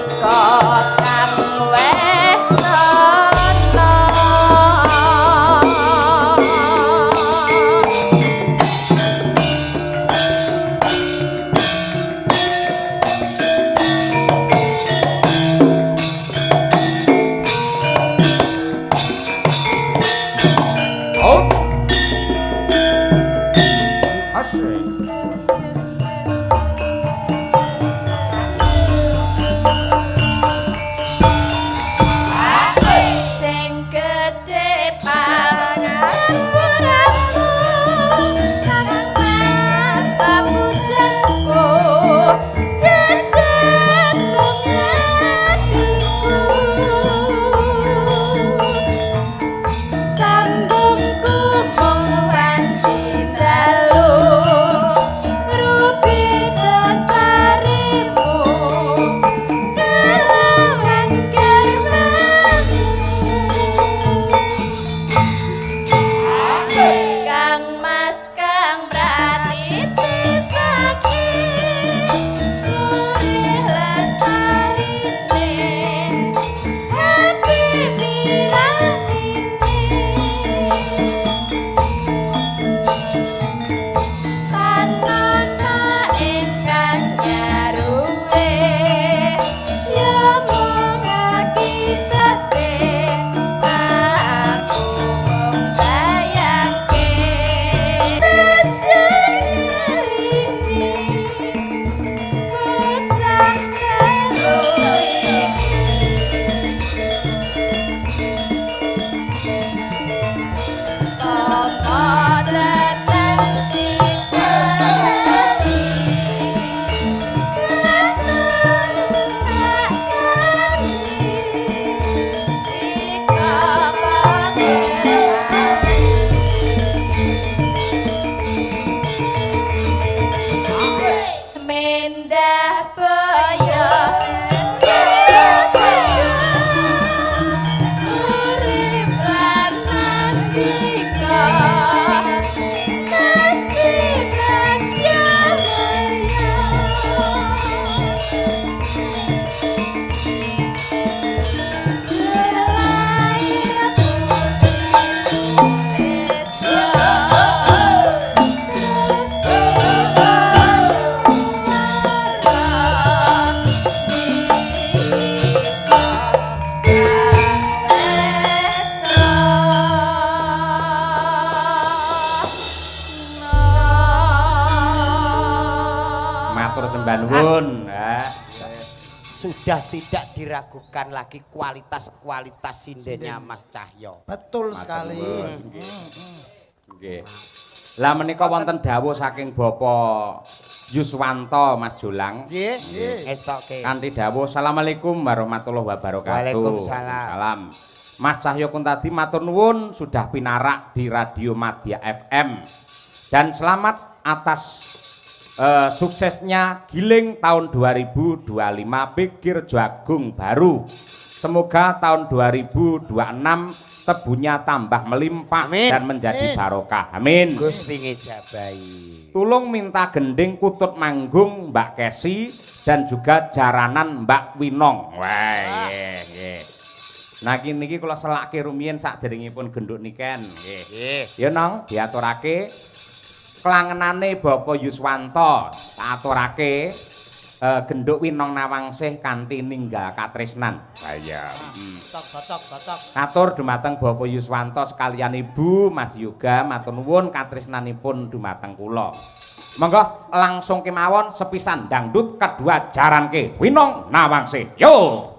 indah boyo urip lan nantika mesti matur sembah nuwun. Sudah tidak diragukan lagi kualitas sindennya Mas Cahyo. Betul sekali. Nggih. Lah menika wonten dawuh saking Bapak Yuswanto Mas Jolang. Nggih, estoke. Kanthi dawuh Assalamualaikum warahmatullahi wabarakatuh. Waalaikumsalam. Salam. Mas Cahyo Kuntadi matur nuwun sudah pinarak di Radio Madya FM. Dan selamat atas suksesnya Giling tahun 2025 Pikir Jagung Baru. Semoga tahun 2026 tebunya tambah melimpah Amin. dan menjadi barokah. Amin. Gusti ngejabahi. Tulung minta gending kutut manggung Mbak Kesi dan juga jaranan Mbak Winong. Wah, nggih. Nah niki kula selake rumiyin saderengipun genduk niken. Nggih. Ya Nong, diaturake klangenane Bapak Yuswanto tak aturake genduk Winong Nawangsih kanthi ninggal katresnan. Ha iya. Cocok. Atur dumateng Bapak Yuswanto sekalian Ibu Mas Yoga matur nuwun katresnanipun dumateng kula. Monggo langsung kemawon sepisan dangdut kedua jaranke Winong Nawangsih. Yo.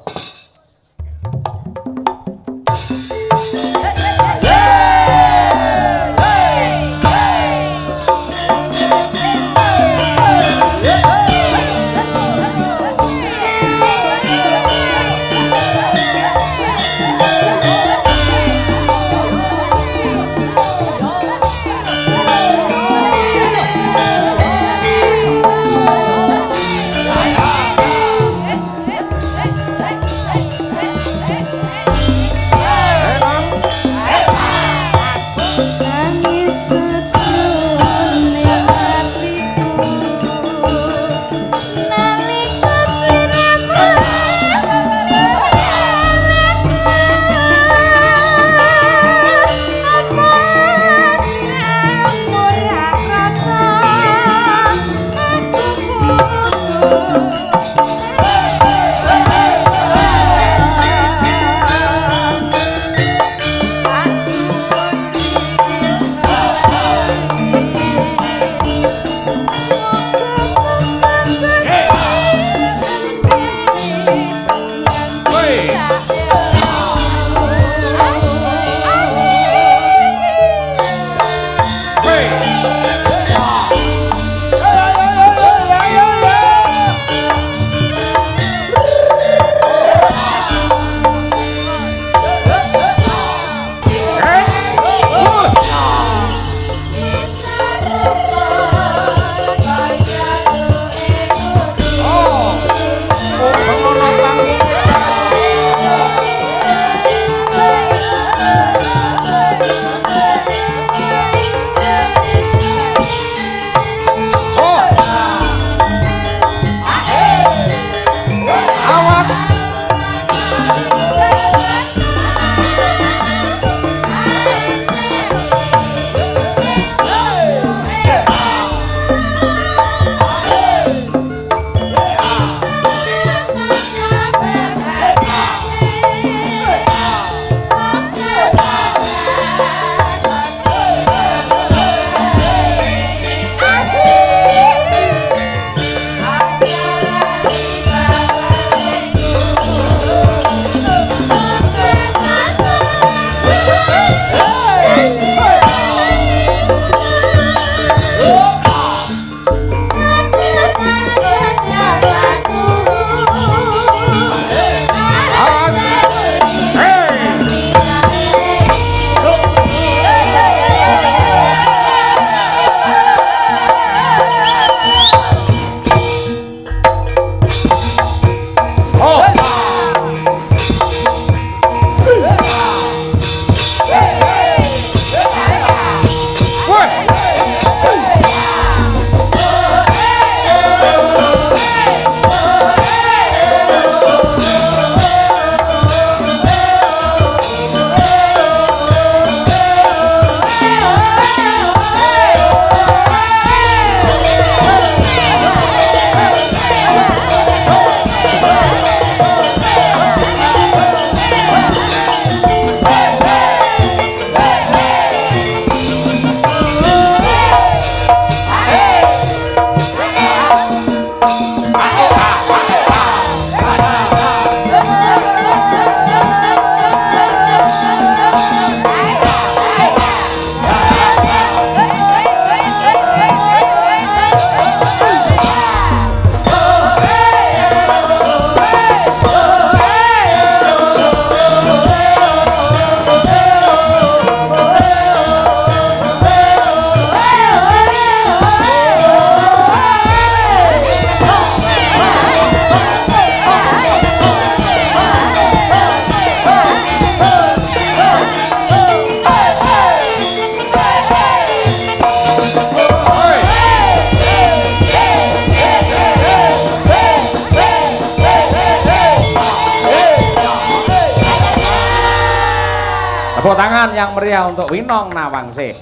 Tepuk tangan yang meriah untuk Winong Nawangse.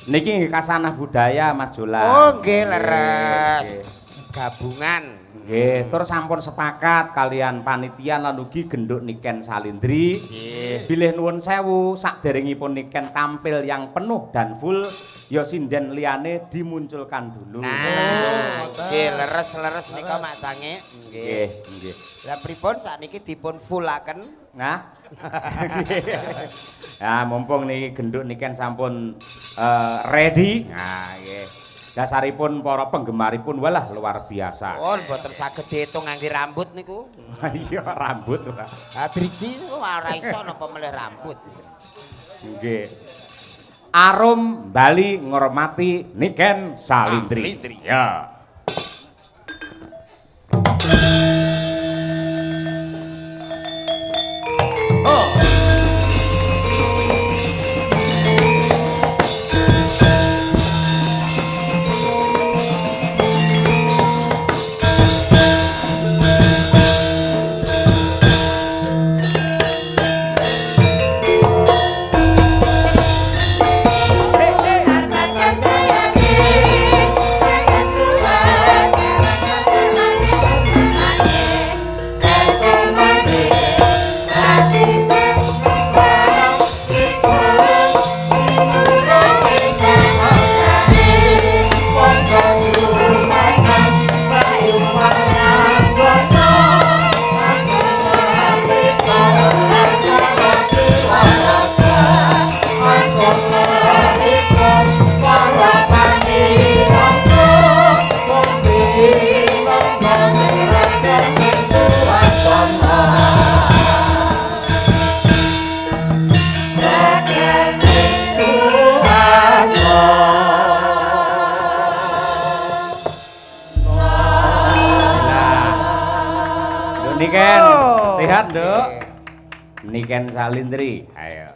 Niki kasanah budaya Mas Jola. Oh nggih leres. Gabungan. Nggih, terus sampun sepakat kalian panitia lan ugi genduk Niken Salindri. Bilih nuwun sewu sakderengipun Niken tampil yang penuh dan full ya sinden liyane dimunculkan dulu. Nah, nggih leres-leres nika Mak Sange. Nggih, nggih. Lah pripun sakniki dipun fullaken? Nah. Ya mumpung niki genduk Niken sampun ready. Nah, nggih. Dasaripun para penggemaripun walah luar biasa. Oh, mboten saged diitung ngangge rambut niku. Iya rambut. Ha driji niku ora iso napa melih rambut. Nggih. Arum Bali ngormati Niken Salindri. Ya. Niken, sehat, Nduk? Niken Salindri. Ayo.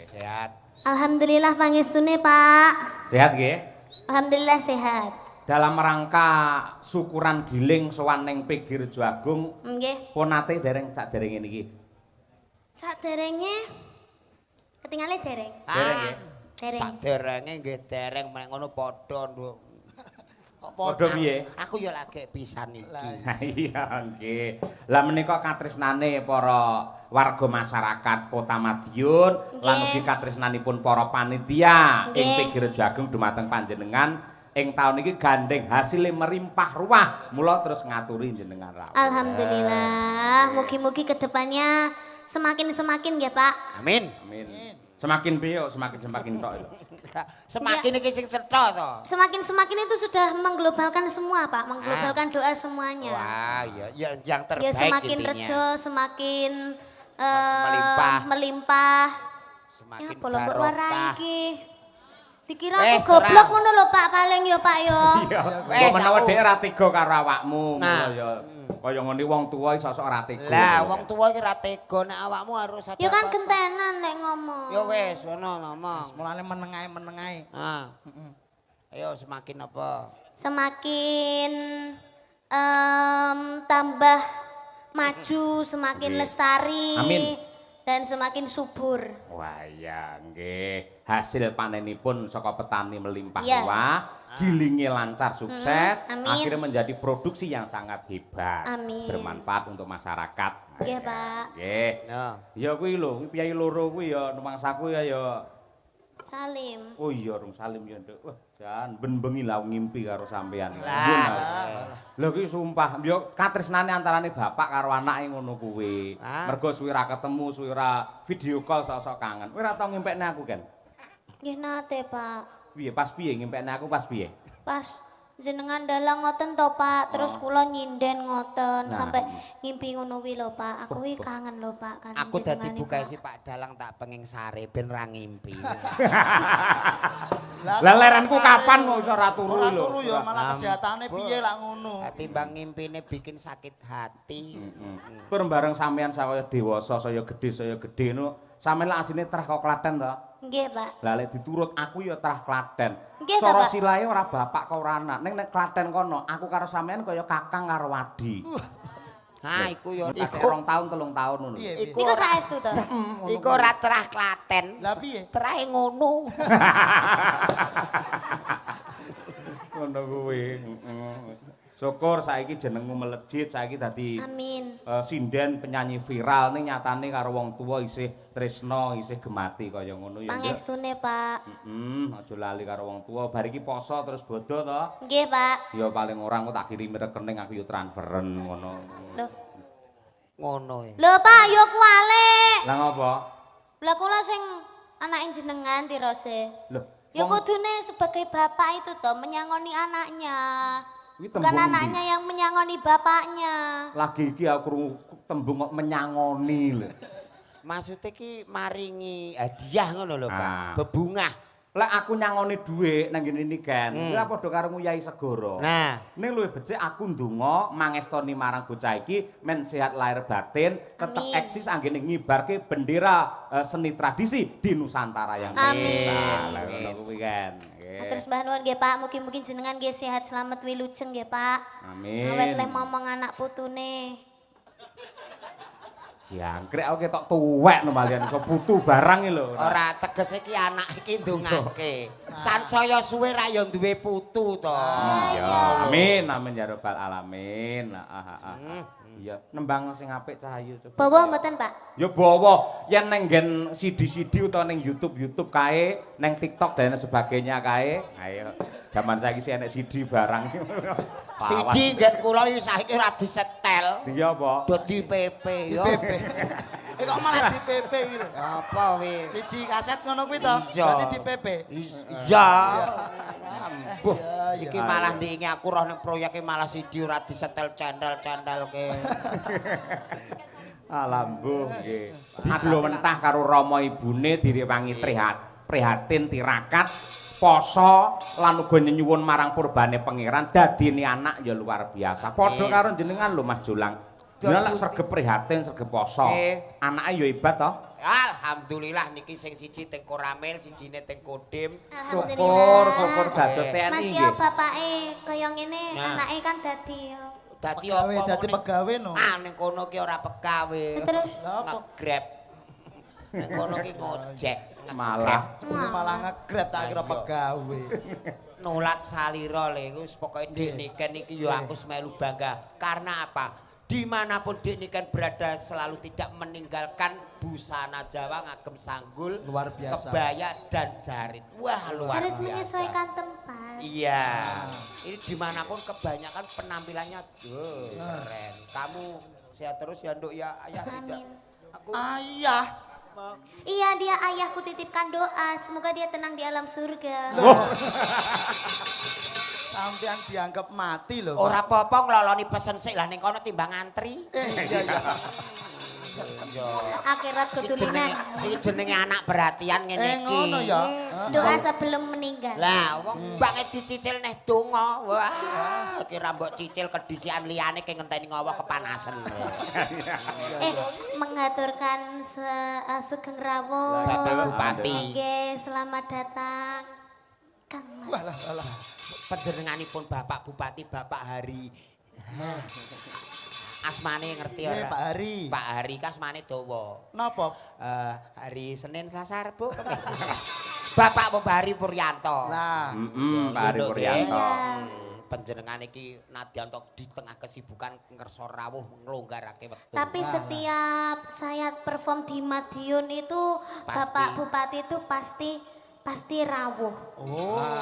Sehat. Alhamdulillah pangestune, Pak. Sehat nggih? Alhamdulillah sehat. Dalam rangka syukuran giling sowan ning Pegi Rejo Agung, Nggih. pun nate dereng saderenge niki. Saderenge ketinggalan dereng. Dereng nggih. Dereng. Saderenge nggih dereng mek ngono padha, Nduk. Padha piye? Aku ya lagi pisan iki. Ha iya nggih. Lah menika katresnane para warga masyarakat Kota Madiun lan ugi katresnanipun para panitia ing Pegi Rejo Agung dumateng panjenengan ing taun iki gandeng hasilé merimpah ruah. Mula terus ngaturi jenengan rawuh. Alhamdulillah. Mugi-mugi kedepannya semakin ya, Pak. Amin. Amin. Semakin piye semakin tok itu. Semakin iki sing cetha to. Semakin itu sudah mengglobalkan semua, Pak. Mengglobalkan doa semuanya. Wah, ya yang terbaik Ya semakin intinya. rejo, semakin Melimpah. Ya Semakin apa lho mbok warai barokah. iki. Dikira Wes, aku goblok ora. ngono lho Pak paling ya Pak ya. Iya. Wes, Kok menawa aku. dhek ra tega karo awakmu Nah. ngono ya. Kaya ngene wong tuwa iso sok ra tega. Lah, wong tuwa iki ra tega nek awakmu harus ada. Ya kan apa-apa. gentenan nek ngomong. Ya wis, ngono ngomong. Mulane menengae. Ah. Ayo semakin apa? Semakin tambah maju, semakin Nggih. lestari. Amin. Dan semakin subur. Wah iya nggih. Hasil panenipun saka petani melimpah Iya. ruah, gilinge lancar sukses, amin. akhirnya menjadi produksi yang sangat hebat, Amin. bermanfaat untuk masyarakat. Nggih, Pak. Nggih. Nah. Ya kuwi lho, kuwi piyai loro kuwi ya numangsaku ya Salim. oh iya rung salim ya Nduk. Wah, jan ben-bengi lah ngimpi karo sampean. Lha kuwi sumpah, yo katresnane antarane bapak karo anake ngono kuwi. Ah. Mergo suwi ra ketemu, suwi ra video call sok-sok kangen. Kowe ora tau ngimpekne aku kan? Nggih nate, Pak. Piye pas piye ngimpekne aku pas piye? Pas jenengan dalang ngoten to Pak, terus kula nyinden ngoten Nah. sampai ngimpi ngono wi lho Pak. Aku wi kangen lho Pak kan Aku dadi jenengane, buka Pak. si Pak Dalang tak penging sare ben ra ngimpi. Lah lerenku kapan kok iso ora turu Ora lho. turu ya malah kesehatane piye lak ngono. Timbang ngimpine bikin sakit hati. Tur bareng sampean saya dewasa, saya gedhe no. Sampeyan lak asline trah kok Klaten to. Nggih Pak. Lah lek diturut aku ya trah Klaten. Nggih, Cara Bapak. silahe ora bapak kok ora anak. Ning nek Klaten kono, aku karo sampean kaya kakang karo wadi. Ha iku yo Iku iku 2 tahun 3 tahun ngono. Piye, piye? Niku saestu to. iku ora terah Klaten. Lah piye? Terahe ngono. Ngono kuwi. Syukur saiki jenengmu melejit, saiki dadi Amin. sinden penyanyi viral ning nyatane karo wong tuwa isih tresno, isih gemati kaya ngono ya. Pangestune, Pak. Aja lali karo wong tuwa. Bar iki poso terus bodo to. Nggih, Pak. Ya paling ora engko tak kirimi rekening aku yo transferen ngono. Loh. Ngono e. Lho, Pak, yo kuwale. Lah ngopo? Lah kula sing anake jenengan tirose. Loh, Ya wong- kudune sebagai bapak itu toh menyangoni anaknya. Kuwi Bukan tembung anaknya yang menyangoni bapaknya. Lagi iki aku krungu tembung kok menyangoni lho. Maksudnya ki maringi hadiah ngono lho, Ah. Pak. Bebungah. Lek aku nyangoni dhuwit nang ngene iki kan, kuwi padha karo nguyai segara. Nah, Ning luwih becik aku ndonga mangestoni marang bocah iki men sehat lahir batin, tetep Amin. eksis anggene ngibarke bendera seni tradisi di Nusantara yang Amin. kita. Lah ngono kuwi kan. Nah, terus mbah nuwun nggih Pak, mugi-mugi jenengan nggih sehat selamat wilujeng nggih Pak. Amin. Awet leh momong anak putune. Jangkrik aku ketok tuwek no malian kok putu barang iki lho. ora tegese ki anak iki ndongake. Sansaya suwe ra yo duwe putu to. Iya. Amin amin ya rabbal alamin. Iya, nembang sing apik Cahayu coba. Bawa mboten Pak? Ya bawa yen neng nggen CD-CD utawa neng YouTube kae, neng TikTok dan sebagainya kae. Ayo, zaman saiki sih enek CD barang. Sidi nggen kula iki saiki ora disetel. Iya apa? Dadi PP yo. PP. Kok malah di PP iki lho. Apa wi? CD kaset ngono kuwi to. Iya. Berarti di PP. Iya. Buh, Iya, iki malah ndingi aku roh ning proyeke malah sidi ora disetel cendel-cendelke. Alambuh nggih. Adlo mentah karo rama ibune direwangi prihatin tirakat poso lan uga nyuwun marang purbane pangeran dadine anak ya luar biasa. Padha karo jenengan lho Mas Jolang. Jenengan lek sregep prihatin sregep poso. Anake ya hebat to. Alhamdulillah niki sing siji teng Koramil, sijine teng Kodim. Syukur dados TNI Mas nggih. yo bapake kaya ngene, Nah. anake kan dadi yo. Dadi Pegawe, apa? dadi ning- pegawe no. Ah ning kono ki ora pegawe. Terus Lah apa? Nge-grab. Ning kono ki ngojek. Malah Kuwi malah ngegrab tak kira pegawe. Nulat salira lho wis pokoke Dik Niken iki yo aku melu bangga. Karena apa? Dimanapun Dik Niken berada selalu tidak meninggalkan busana Jawa ngagem sanggul, Luar biasa. kebaya dan jarit. Wah luar harus biasa. menyesuaikan tempat. Iya. Ini dimanapun kebanyakan penampilannya keren. Kamu sehat terus ya Nduk ya ayah tidak. Amin. Aku Ayah. Iya dia ayahku titipkan doa, semoga dia tenang di alam surga. Sampean dianggap mati lho. ora apa-apa ngloloni pesen sik lah ning kono timbang antri. Iya iya. Akhirat keturunan. Iki jenenge anak perhatian ngene iki. Ngono ya. Doa sebelum meninggal. Lah wong banget dicicil neh donga. Wah, kira mbok cicil kedisian liyane ke ngenteni ngowo kepanasan. Mengaturkan Sugeng Rawuh. Bapak Bupati. Nggih, selamat datang. Kang Mas. Walah walah. Panjenenganipun Bapak Bupati Bapak Hari. Asmane ngerti Nggih, ora? Pak Hari. Pak Hari kasmane dawa. Napa? Hari Senin Selasa Rebo Kamis. Bapak Hari Puryanto. Lah, Pak Ari Nduk, Puryanto. Panjenengan iki nadyan tok di tengah kesibukan ngerso rawuh nglonggarake wektu. Tapi setiap saya perform di Madiun itu Bapak Bupati itu pasti rawuh.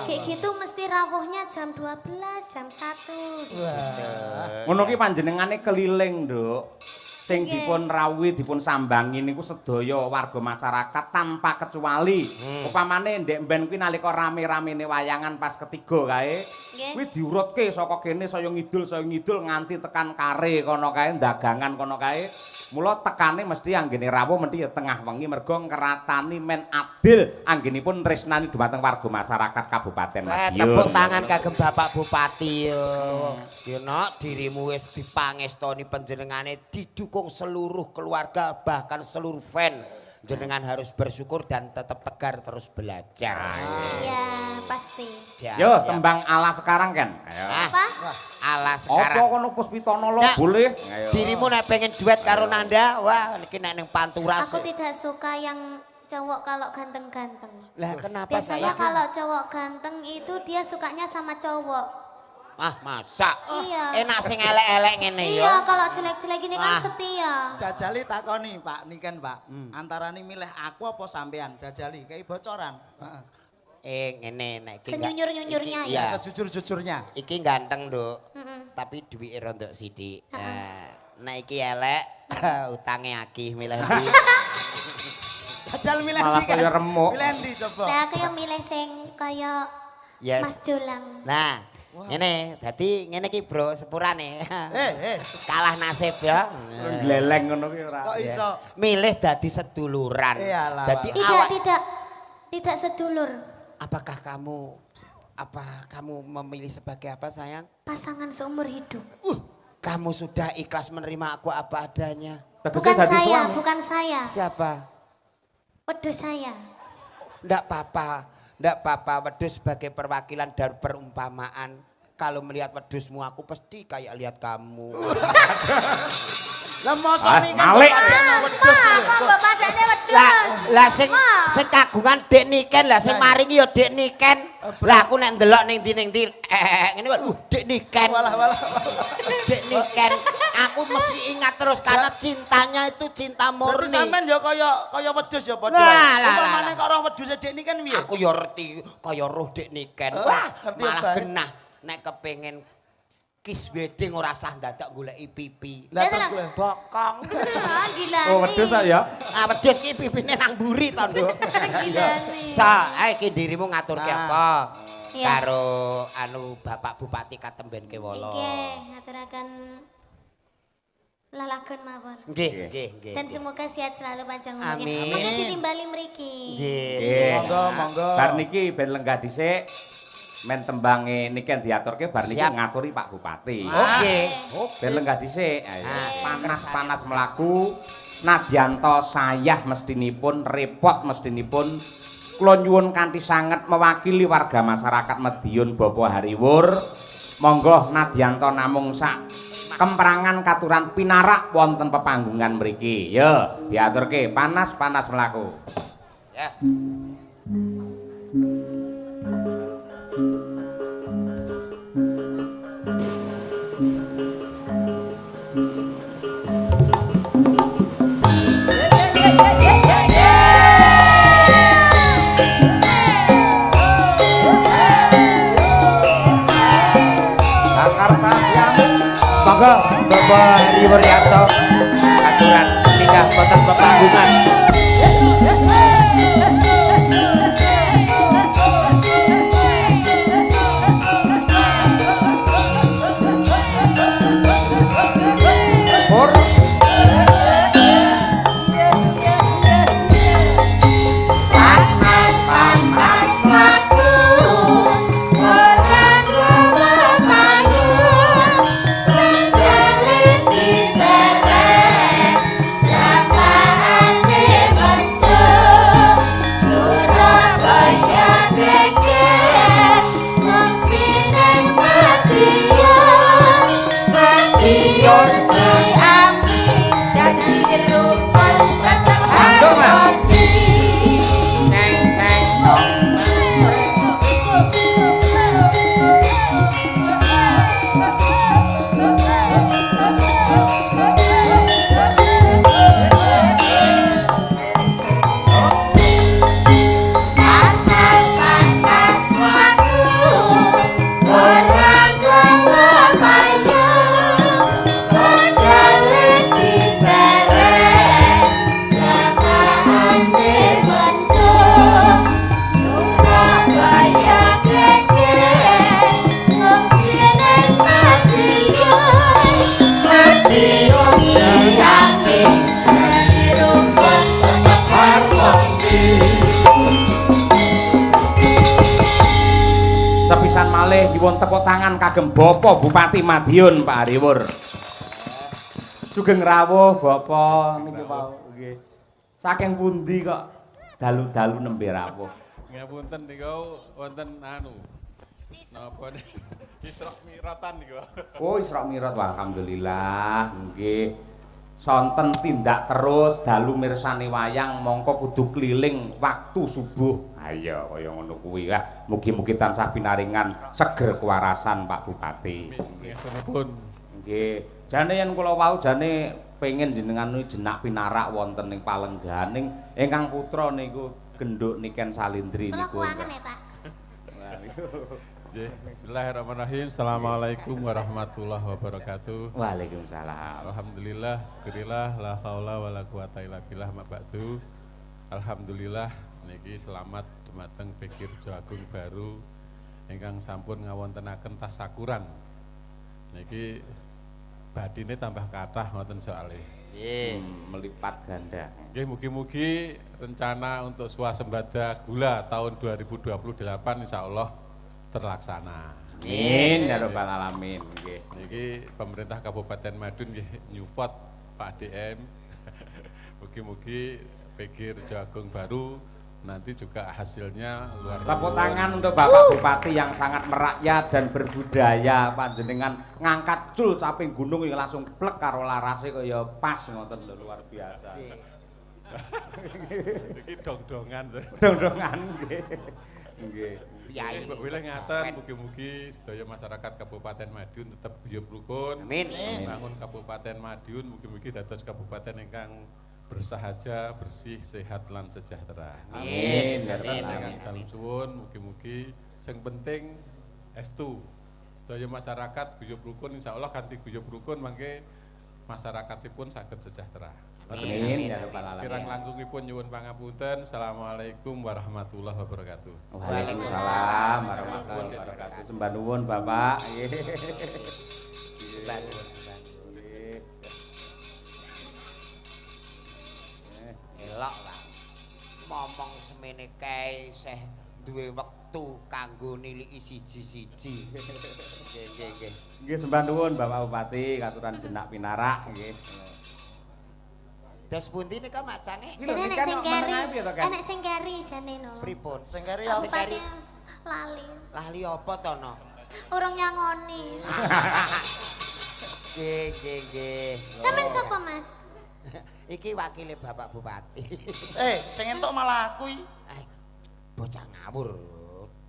Kayak gitu mesti rawuhnya jam 12, jam 1. Ngono ki panjenengane keliling, Nduk. Sing dipun rawuhi, dipun sambangi niku sedaya warga masyarakat tanpa kecuali. Upamane ndek mben kuwi nalika rame-ramene wayangan pas ketiga kae, Nggih. kuwi diurutke saka kene saya ngidul nganti tekan kare kono kae, dagangan kono kae. Mula tekane mesti anggene rawuh mesti ya tengah wengi mergo ngratani men adil anggenipun tresnani dumateng warga masyarakat Kabupaten Madiun. Tepuk tangan kagem Bapak Bupati. Yo nok dirimu wis dipangestoni panjenengane didukung seluruh keluarga bahkan seluruh fan. Jenengan harus bersyukur dan tetap tegar terus belajar. Ya, pasti. Ya, Yo siap. tembang ala sekarang kan. Ayo. Ah, Apa? Alah Apa sekarang. kono Puspitono lo Nak, boleh? Ayo. Dirimu nek pengen duet karo Nanda, wah iki nek ning Pantura. Aku tidak suka yang cowok kalau ganteng-ganteng. Lah kenapa Biasanya saya? kalau cowok ganteng itu dia sukanya sama cowok. Ah, masa? Iya. Enak sing elek-elek ngene ya. Iya, kalau jelek-jelek ini kan Ah. setia. Jajali takoni Pak Niken Pak. Antarane milih aku apa sampean? Jajali kayak bocoran. Heeh. Ngene nek iki. Senyunyur-nyunyurnya iki- ya. Iya. Sejujur-jujurnya. Iki ganteng, Nduk. Mm-mm. Tapi duwike rondok sithik. Nek iki elek, utange akeh milih ndi. Jajal milih Malah ndi kan? saya remuk. Milih ndi coba? Nah, aku yang milih sing kaya Yes. Mas Jolang. Nah, ngene, dadi ngene iki, Bro, sepurane. Kalah nasib ya. Gleleng ngono ki ora. Kok iso? Milih dadi seduluran. Iyalah, Dadi Pak. Tidak, awak tidak sedulur. apakah kamu memilih sebagai apa, sayang? Pasangan seumur hidup. Kamu sudah ikhlas menerima aku apa adanya. Tegese Bukan dadi saya, suami. bukan saya. Siapa? Wedus saya. Ndak apa-apa, wedus sebagai perwakilan dari perumpamaan. Kalau melihat wedusmu aku pasti kayak lihat kamu. Lah mosok Ah, nih kan Malik. bapaknya wedhus. Kok bapaknya wedus? Lah sing kagungan Dek Niken lah sing maringi ya Dek Niken. Lah aku nek ndelok ning ndi ngene kok Dek Niken. Walah. Dek Niken. Aku mesti ingat terus karena cintanya itu cinta Berarti murni. sampean ya kaya wedhus ya padha. Lah. Upamane kok roh wedhuse Dek Niken piye? Aku ya ngerti kaya roh Dek Niken. Oh, Wah, ngerti malah apa? genah nek kepengin kiss wedding ora sah dadak goleki pipi. Lah terus kowe. Bokong. Ah, gila Oh, wedhus tak ya? Ah wedhus ki pipine nang mburi to, Nduk. Gila nih. Ae iki dirimu ngaturke Nah. apa? Iya. Karo Bapak Bupati Katemben Kewala. Nggih, ngaturaken lalagon mawon. Nggih. Dan semoga sehat selalu panjang Amin. umurnya. Mangke ditimbali mriki. Nggih. Monggo. Bar niki ben lenggah dhisik. Men tembange Niken diaturke bar niki Siap. ngaturi Pak Bupati. Oke. Ben lenggah dhisik. Ayo. Panas-panas melaku. Nadyanto sayah mestinipun, repot mestinipun. Kula nyuwun kanthi sanget mewakili warga masyarakat Madiun Bapa Hariwur. Monggo Nadyanto namung sak kemperangan katuran pinarak wonten pepanggungan mriki. Yo, diaturke panas-panas melaku. Ya. Jakarta siang. Monggo Bapak Heri Wuryanto aturan nikah boten pepanggungan. Pur. Panas waktu orang berpayu sendiri diseret lapangan dibentuk Surabaya geger ngungsining Madiun Ciamis jadi rukun tetep Andong, Mas. harmoni. Ceng ceng dong. Panas waktu orang Surabaya segala diseret lapangan dibentuk Surabaya geger ngungsining Madiun Ciamis jadi rukun tetep harmoni. Sepisan malih nyuwun tepuk tangan kagem Bapak Bupati Madiun Pak Hariwur. Sugeng rawuh Bapak niki wau nggih. Saking pundi kok dalu-dalu nembe rawuh? Ngapunten niku wonten anu. Napa Isra Miratan niku. Oh, Isra Mi'raj, alhamdulillah. Nggih. Sonten tindak terus dalu mirsani wayang mongko kudu keliling waktu subuh. Ayo kaya ngono kuwi lah. Mugi-mugi tansah pinaringan seger kewarasan Pak Bupati. Ngesunipun. Nggih. Jane yen kula wau jane pengen jenengan jenak pinarak wonten ing Palengganing ingkang putra niku genduk Niken Salindri Kula niku. kuangen ya, Pak. Wah, niku. Bismillahirrahmanirrahim. Assalamualaikum warahmatullahi wabarakatuh. Waalaikumsalam. Alhamdulillah, syukurillah, la haula wala quwata illa billah ma ba'du. Alhamdulillah niki selamat dumateng Pikir Jagung Baru ingkang sampun ngawontenaken tasakuran. Niki badine tambah kathah ngoten soalé. Melipat ganda. Nggih mugi-mugi rencana untuk swasembada gula tahun 2028 insyaallah terlaksana. Amin ya rabbal alamin nggih. Niki pemerintah Kabupaten Madiun nggih nyupport Pak DM. Mugi-mugi Pikir Jagung Baru nanti juga hasilnya luar biasa. Tepuk tangan untuk Bapak Bupati yang sangat merakyat dan berbudaya. Panjenengan ngangkat cul caping gunung yang langsung plek karo larase kaya pas ngoten lho, luar biasa. Iki dong-dongan. Dong-dongan nggih. Nggih. Piyayi. Mbok wilih ngaten mugi-mugi sedaya masyarakat Kabupaten Madiun tetap guyub rukun. Amin. Bangun Kabupaten Madiun mugi-mugi dados kabupaten ingkang bersahaja, bersih, sehat lan sejahtera. Amin. Dengan dalem suwun mugi-mugi sing penting estu. Sedaya masyarakat guyub rukun insyaallah kanthi guyub rukun mangke masyarakatipun saged sejahtera. Amin ya rabbal alamin. Kirang langkungipun nyuwun pangapunten. Assalamualaikum warahmatullahi wabarakatuh. Waalaikumsalam warahmatullahi wabarakatuh. Sembah nuwun Bapak. Nggih. Elok lah. Momong semene kae isih duwe wektu kanggo niliki siji-siji. Nggih. Nggih sembah nuwun Bapak Bupati katuran jenak pinarak nggih. Dos pundi nika macange? Jane enek sing keri. Enek sing keri jane no. Pripun? Sing keri Aku apa? pati lali. Lali apa to no? Urung nyangoni. Nggih. Sampeyan sapa, Mas? Iki wakile Bapak Bupati. Sing entuk malah aku iki. Bocah ngawur.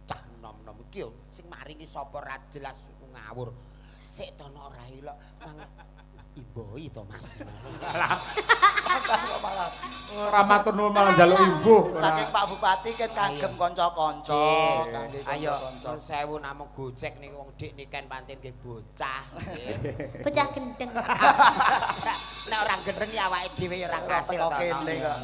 Cah nom-nom iki yo sing maringi sapa ra jelas ngawur. Sik to ora ilok mang Imboi to Mas. Ora matur nuwun malah njaluk imbuh. Saking Pak Bupati kan kagem kanca-kanca. Ayo nuwun sewu namung Gojek niku wong dik niken pancen nggih bocah. Bocah gendeng. Nek ora gendeng ya awake dhewe ya ora kasil to. Kene kok.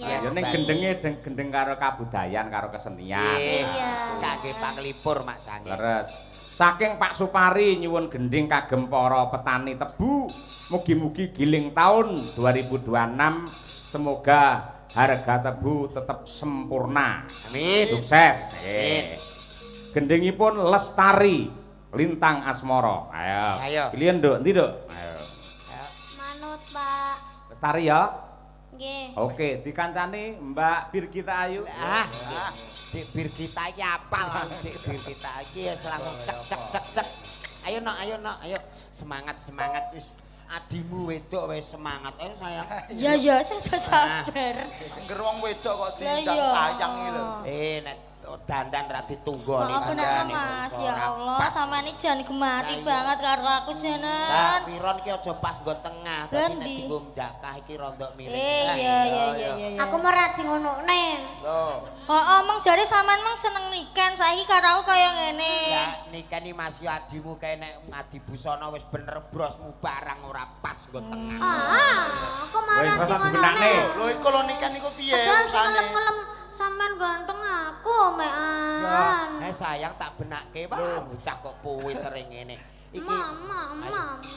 Ya ning gendenge gendeng karo kabudayan karo kesenian. Iya. Kangge panglipur Mak Sange. Leres. Saking Pak Supari nyuwun gending kagem para petani tebu. Mugi-mugi giling tahun 2026 semoga harga tebu tetap sempurna. Amin. Sukses. Amin. Gendingipun Lestari Lintang Asmara. Ayo. Pilihan Nduk, ndi Nduk? Ayo. Manut, Pak. Lestari ya. Nggih. Oke, dikancani Mbak Birgita Ayu. Dik Birgita iki apal Dik Birgita iki ya langsung cek. Ayo nok, ayo. Semangat wis. Adimu wedok wis semangat. Ayo sayang. Ya, saya sabar. Angger wong wedok kok Lah diundang iya. sayang iki lho. Nek dandan ra ditunggoni Maaf nek Mas, ya Allah, sama ini jangan gemati banget karo aku Nah, janan. piron ki aja pas nggo tengah, dadi nek Blendi. dienggo jakah iki rondok miring. Iya. Aku merah di ngonokne. Loh, Omong jare sampean mung seneng niken, saiki karo aku kaya ngene. Ya nikeni Mas yo adimu kae nek ngadi busana wis bener brosmu barang ora pas nggo tengah. Aku marah di ngonokne. lho iku lho nikan niku piye Padahal sing urusane? ngelem-ngelem sampean ganteng aku mean. Sayang tak benake wae bocah kok pinter ngene. Iki Mam.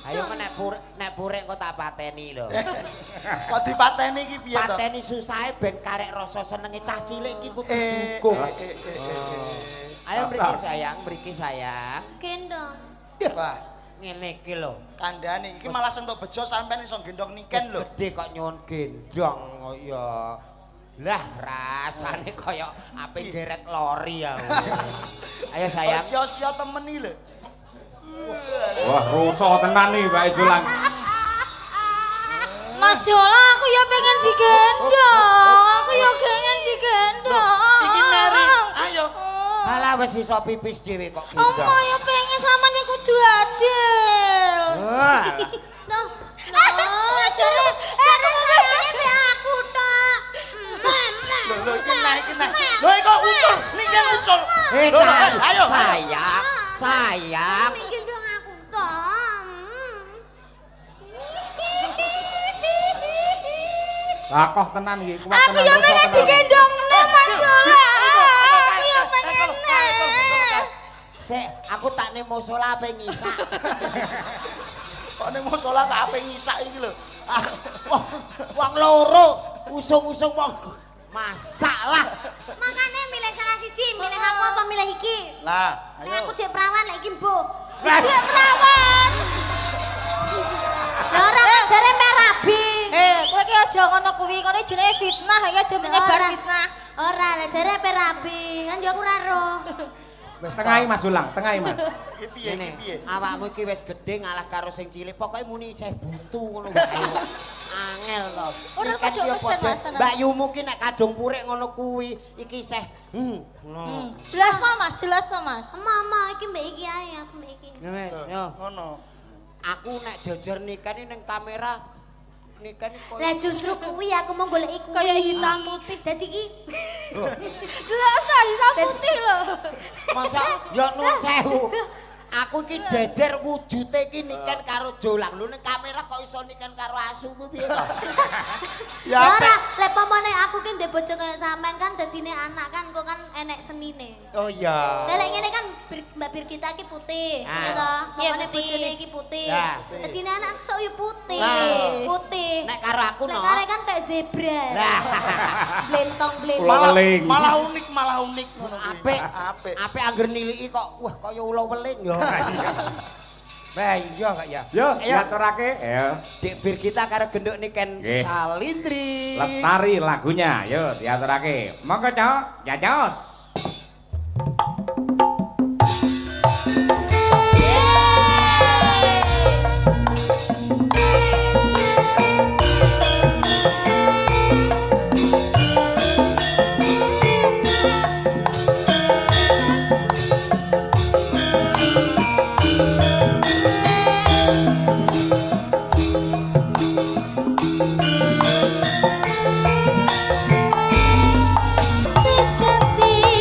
ayo nek purek kok tak pateni lho. Kok dipateni iki piye to? Pateni susahe ben karek rasa senenge cah cilik iki kudu dukung. Ayo mriki sayang. Gendong. Wah, Ngene iki lho. kandhane iki malah sentuk bejo sampean iso gendong niken lho. Gede kok nyuwun gendong ya. Lah rasane kaya ape geret lori ya. Ayo sayang. Sia-sia temen iki lho. Wah, rusak tenan nih Mbak Julang. Mas Jola, aku ya pengen digendong. Aku ya pengen digendong. Iki Mary, ayo. Alah wis iso pipis dhewe kok Oma gendong. ya pengen sama nih kudu adil. Wah. Loh, jare sayangnya be aku tok. Lho iki nah. Lho iki kok ucul, niki ucul. Lho, ayo. Sayang. Ning gendong aku tok. Lakoh tenan iki, kuat Aku tenan. ya rusak pengen tenan. digendong nih Mas Jola. Aku ya pengen nih. Sik, aku tak ning musala ape ngisak. Kok ning musala tak ape ngisak iki lho. Wong loro usung-usung wong masalah. Makane milih salah siji, milih aku apa milih iki? Lah, Nek ayo. aku jek perawan lek iki mbok. Jek perawan. Ya ora jare merabi. Kowe ki aja ngono kuwi, ngono jenenge fitnah, ya jenenge bar fitnah. Ora lek jare perabi, kan yo aku ora roh. Wis Tengahi Mas Julang, tengahi Mas. Iki piye iki piye? Awakmu iki wis gedhe ngalah karo sing cilik. Pokoke muni isih buntu ngono wae. Angel to. Ora Iki kan kok yo pesen, padha. Mas, tenan. Mbak Yumu ki nek kadung purik ngono kuwi iki isih ngono. Jelas to Mas. Mama iki mbek iki ae, aku mbek iki. Wis yo. Ngono. Aku nek jejer nikah ini ning kamera nikah ini koyo Lah justru kuwi aku mau goleki kuwi. Kayak hitam putih. Dadi iki Jelas hitam putih lho. masa ya nuwun sewu. Aku iki jejer wujute iki niken karo Jolang. Lho ning kamera kok iso niken karo asu ku piye to? ya ora, lek pamane aku ki ndek bojo kaya sampean kan dadine anak kan kok kan enek senine. Oh iya. Lah lek ngene kan Mbak Birgita ki putih, Ah. ya toh? Iya, Pamane putih. bojone iki putih. Ya. Dadine anak aku sok yo putih. Lah. Putih. Nek karo aku Lek no. kare kan kayak zebra. Lah. Blentong-blentong. Ulo weling. Malah unik ngono kuwi. Apik. Apik. Apik angger niliki kok wah kaya ula weling ya. Bah iya kak ya. Yo, Ayo. diaturake. Ayo. Dik Birgita karo genduk niken Nggih. Salindri. Lestari lagunya. Yo, diaturake. Monggo, Cok. Jajos. Sejati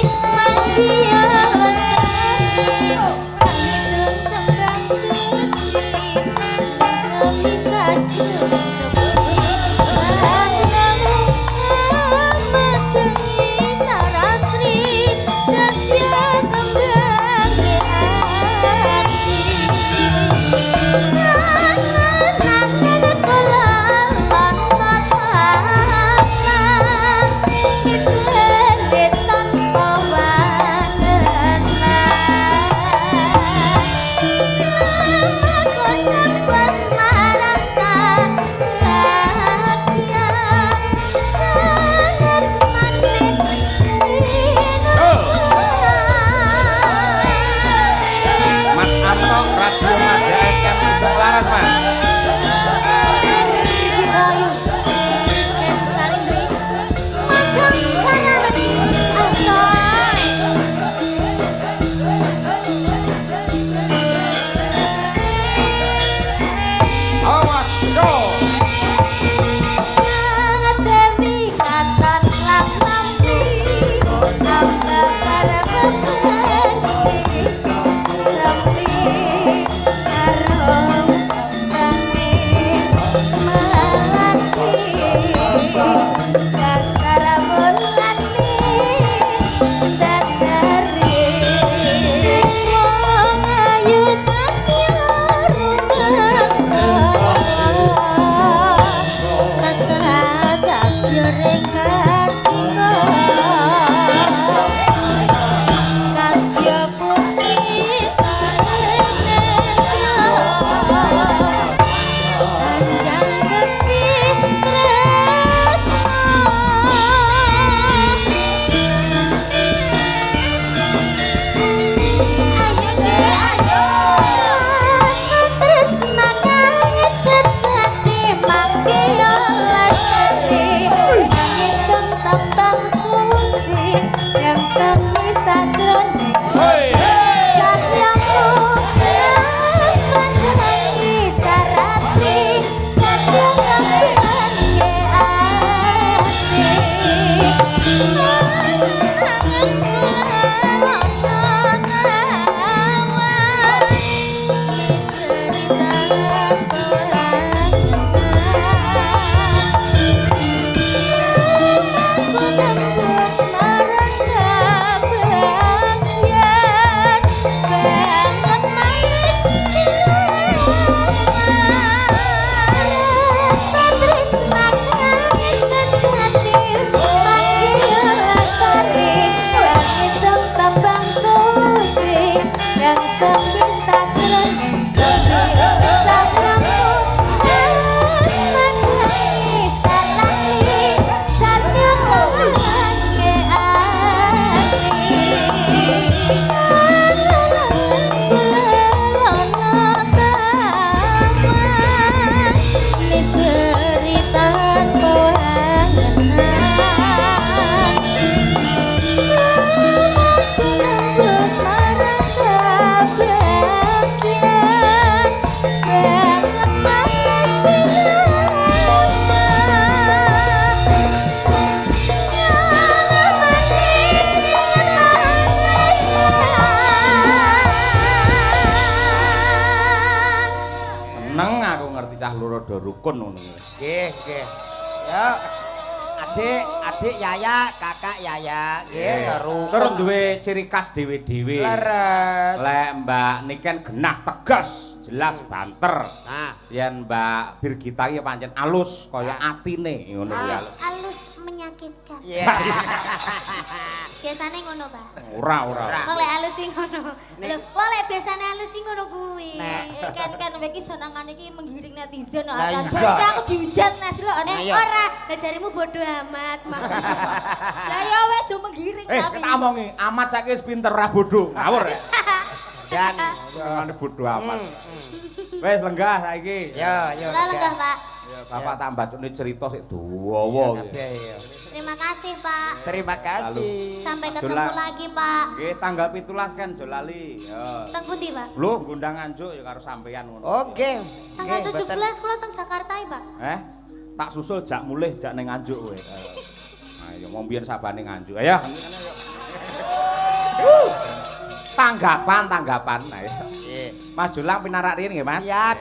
ngerti cah loro do rukun ngono. Nggih, nggih. Ya. Adik Yaya, kakak Yaya, nggih, Terus duwe ciri khas dhewe-dhewe. Leres. Lek Mbak Niken genah tegas, jelas banter. Nah, Yen Mbak Birgita ya pancen alus kaya atine ngono kuwi alus. Halus menyakitkan. iya. Biasane ngono, Pak. Ora. Wong lek halus sing ngono. Lho, wong lek biasane halus sing ngono kuwi. Kan iki senengane iki menggiring netizen Lah akan. iya. Aku dihujat nes lho. Ora, lah jarimu bodoh amat. Lah ya wes jo menggiring tapi. Kita omongi, amat saiki wis pinter ra bodho. Ngawur ya. Dan Ngene bodho amat. Wis lenggah saiki. yo yo. Lah lenggah, Pak. Ya Bapak tambah cune cerita sik dawa. Terima kasih, Pak. Terima kasih. Sampai ketemu Dola. lagi, Pak. Nggih tanggal 17 kan aja lali. Ya. Teng pundi, Pak? Lho ngundang anjuk ya karo sampeyan ngono. Oh, nggih. Tanggal Nggih, mboten. 17 kula teng Jakarta, Pak. Tak susul jak mulih jak ning Nganjuk kowe. Ayo mau biyen sabane Nganjuk. Ayo. Tanggapan. Ayo. Nggih. Mas Julang pinarak riyen nggih, Mas. Siap.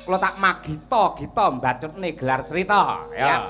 Kula tak magita mbacutne gelar cerita. Ya.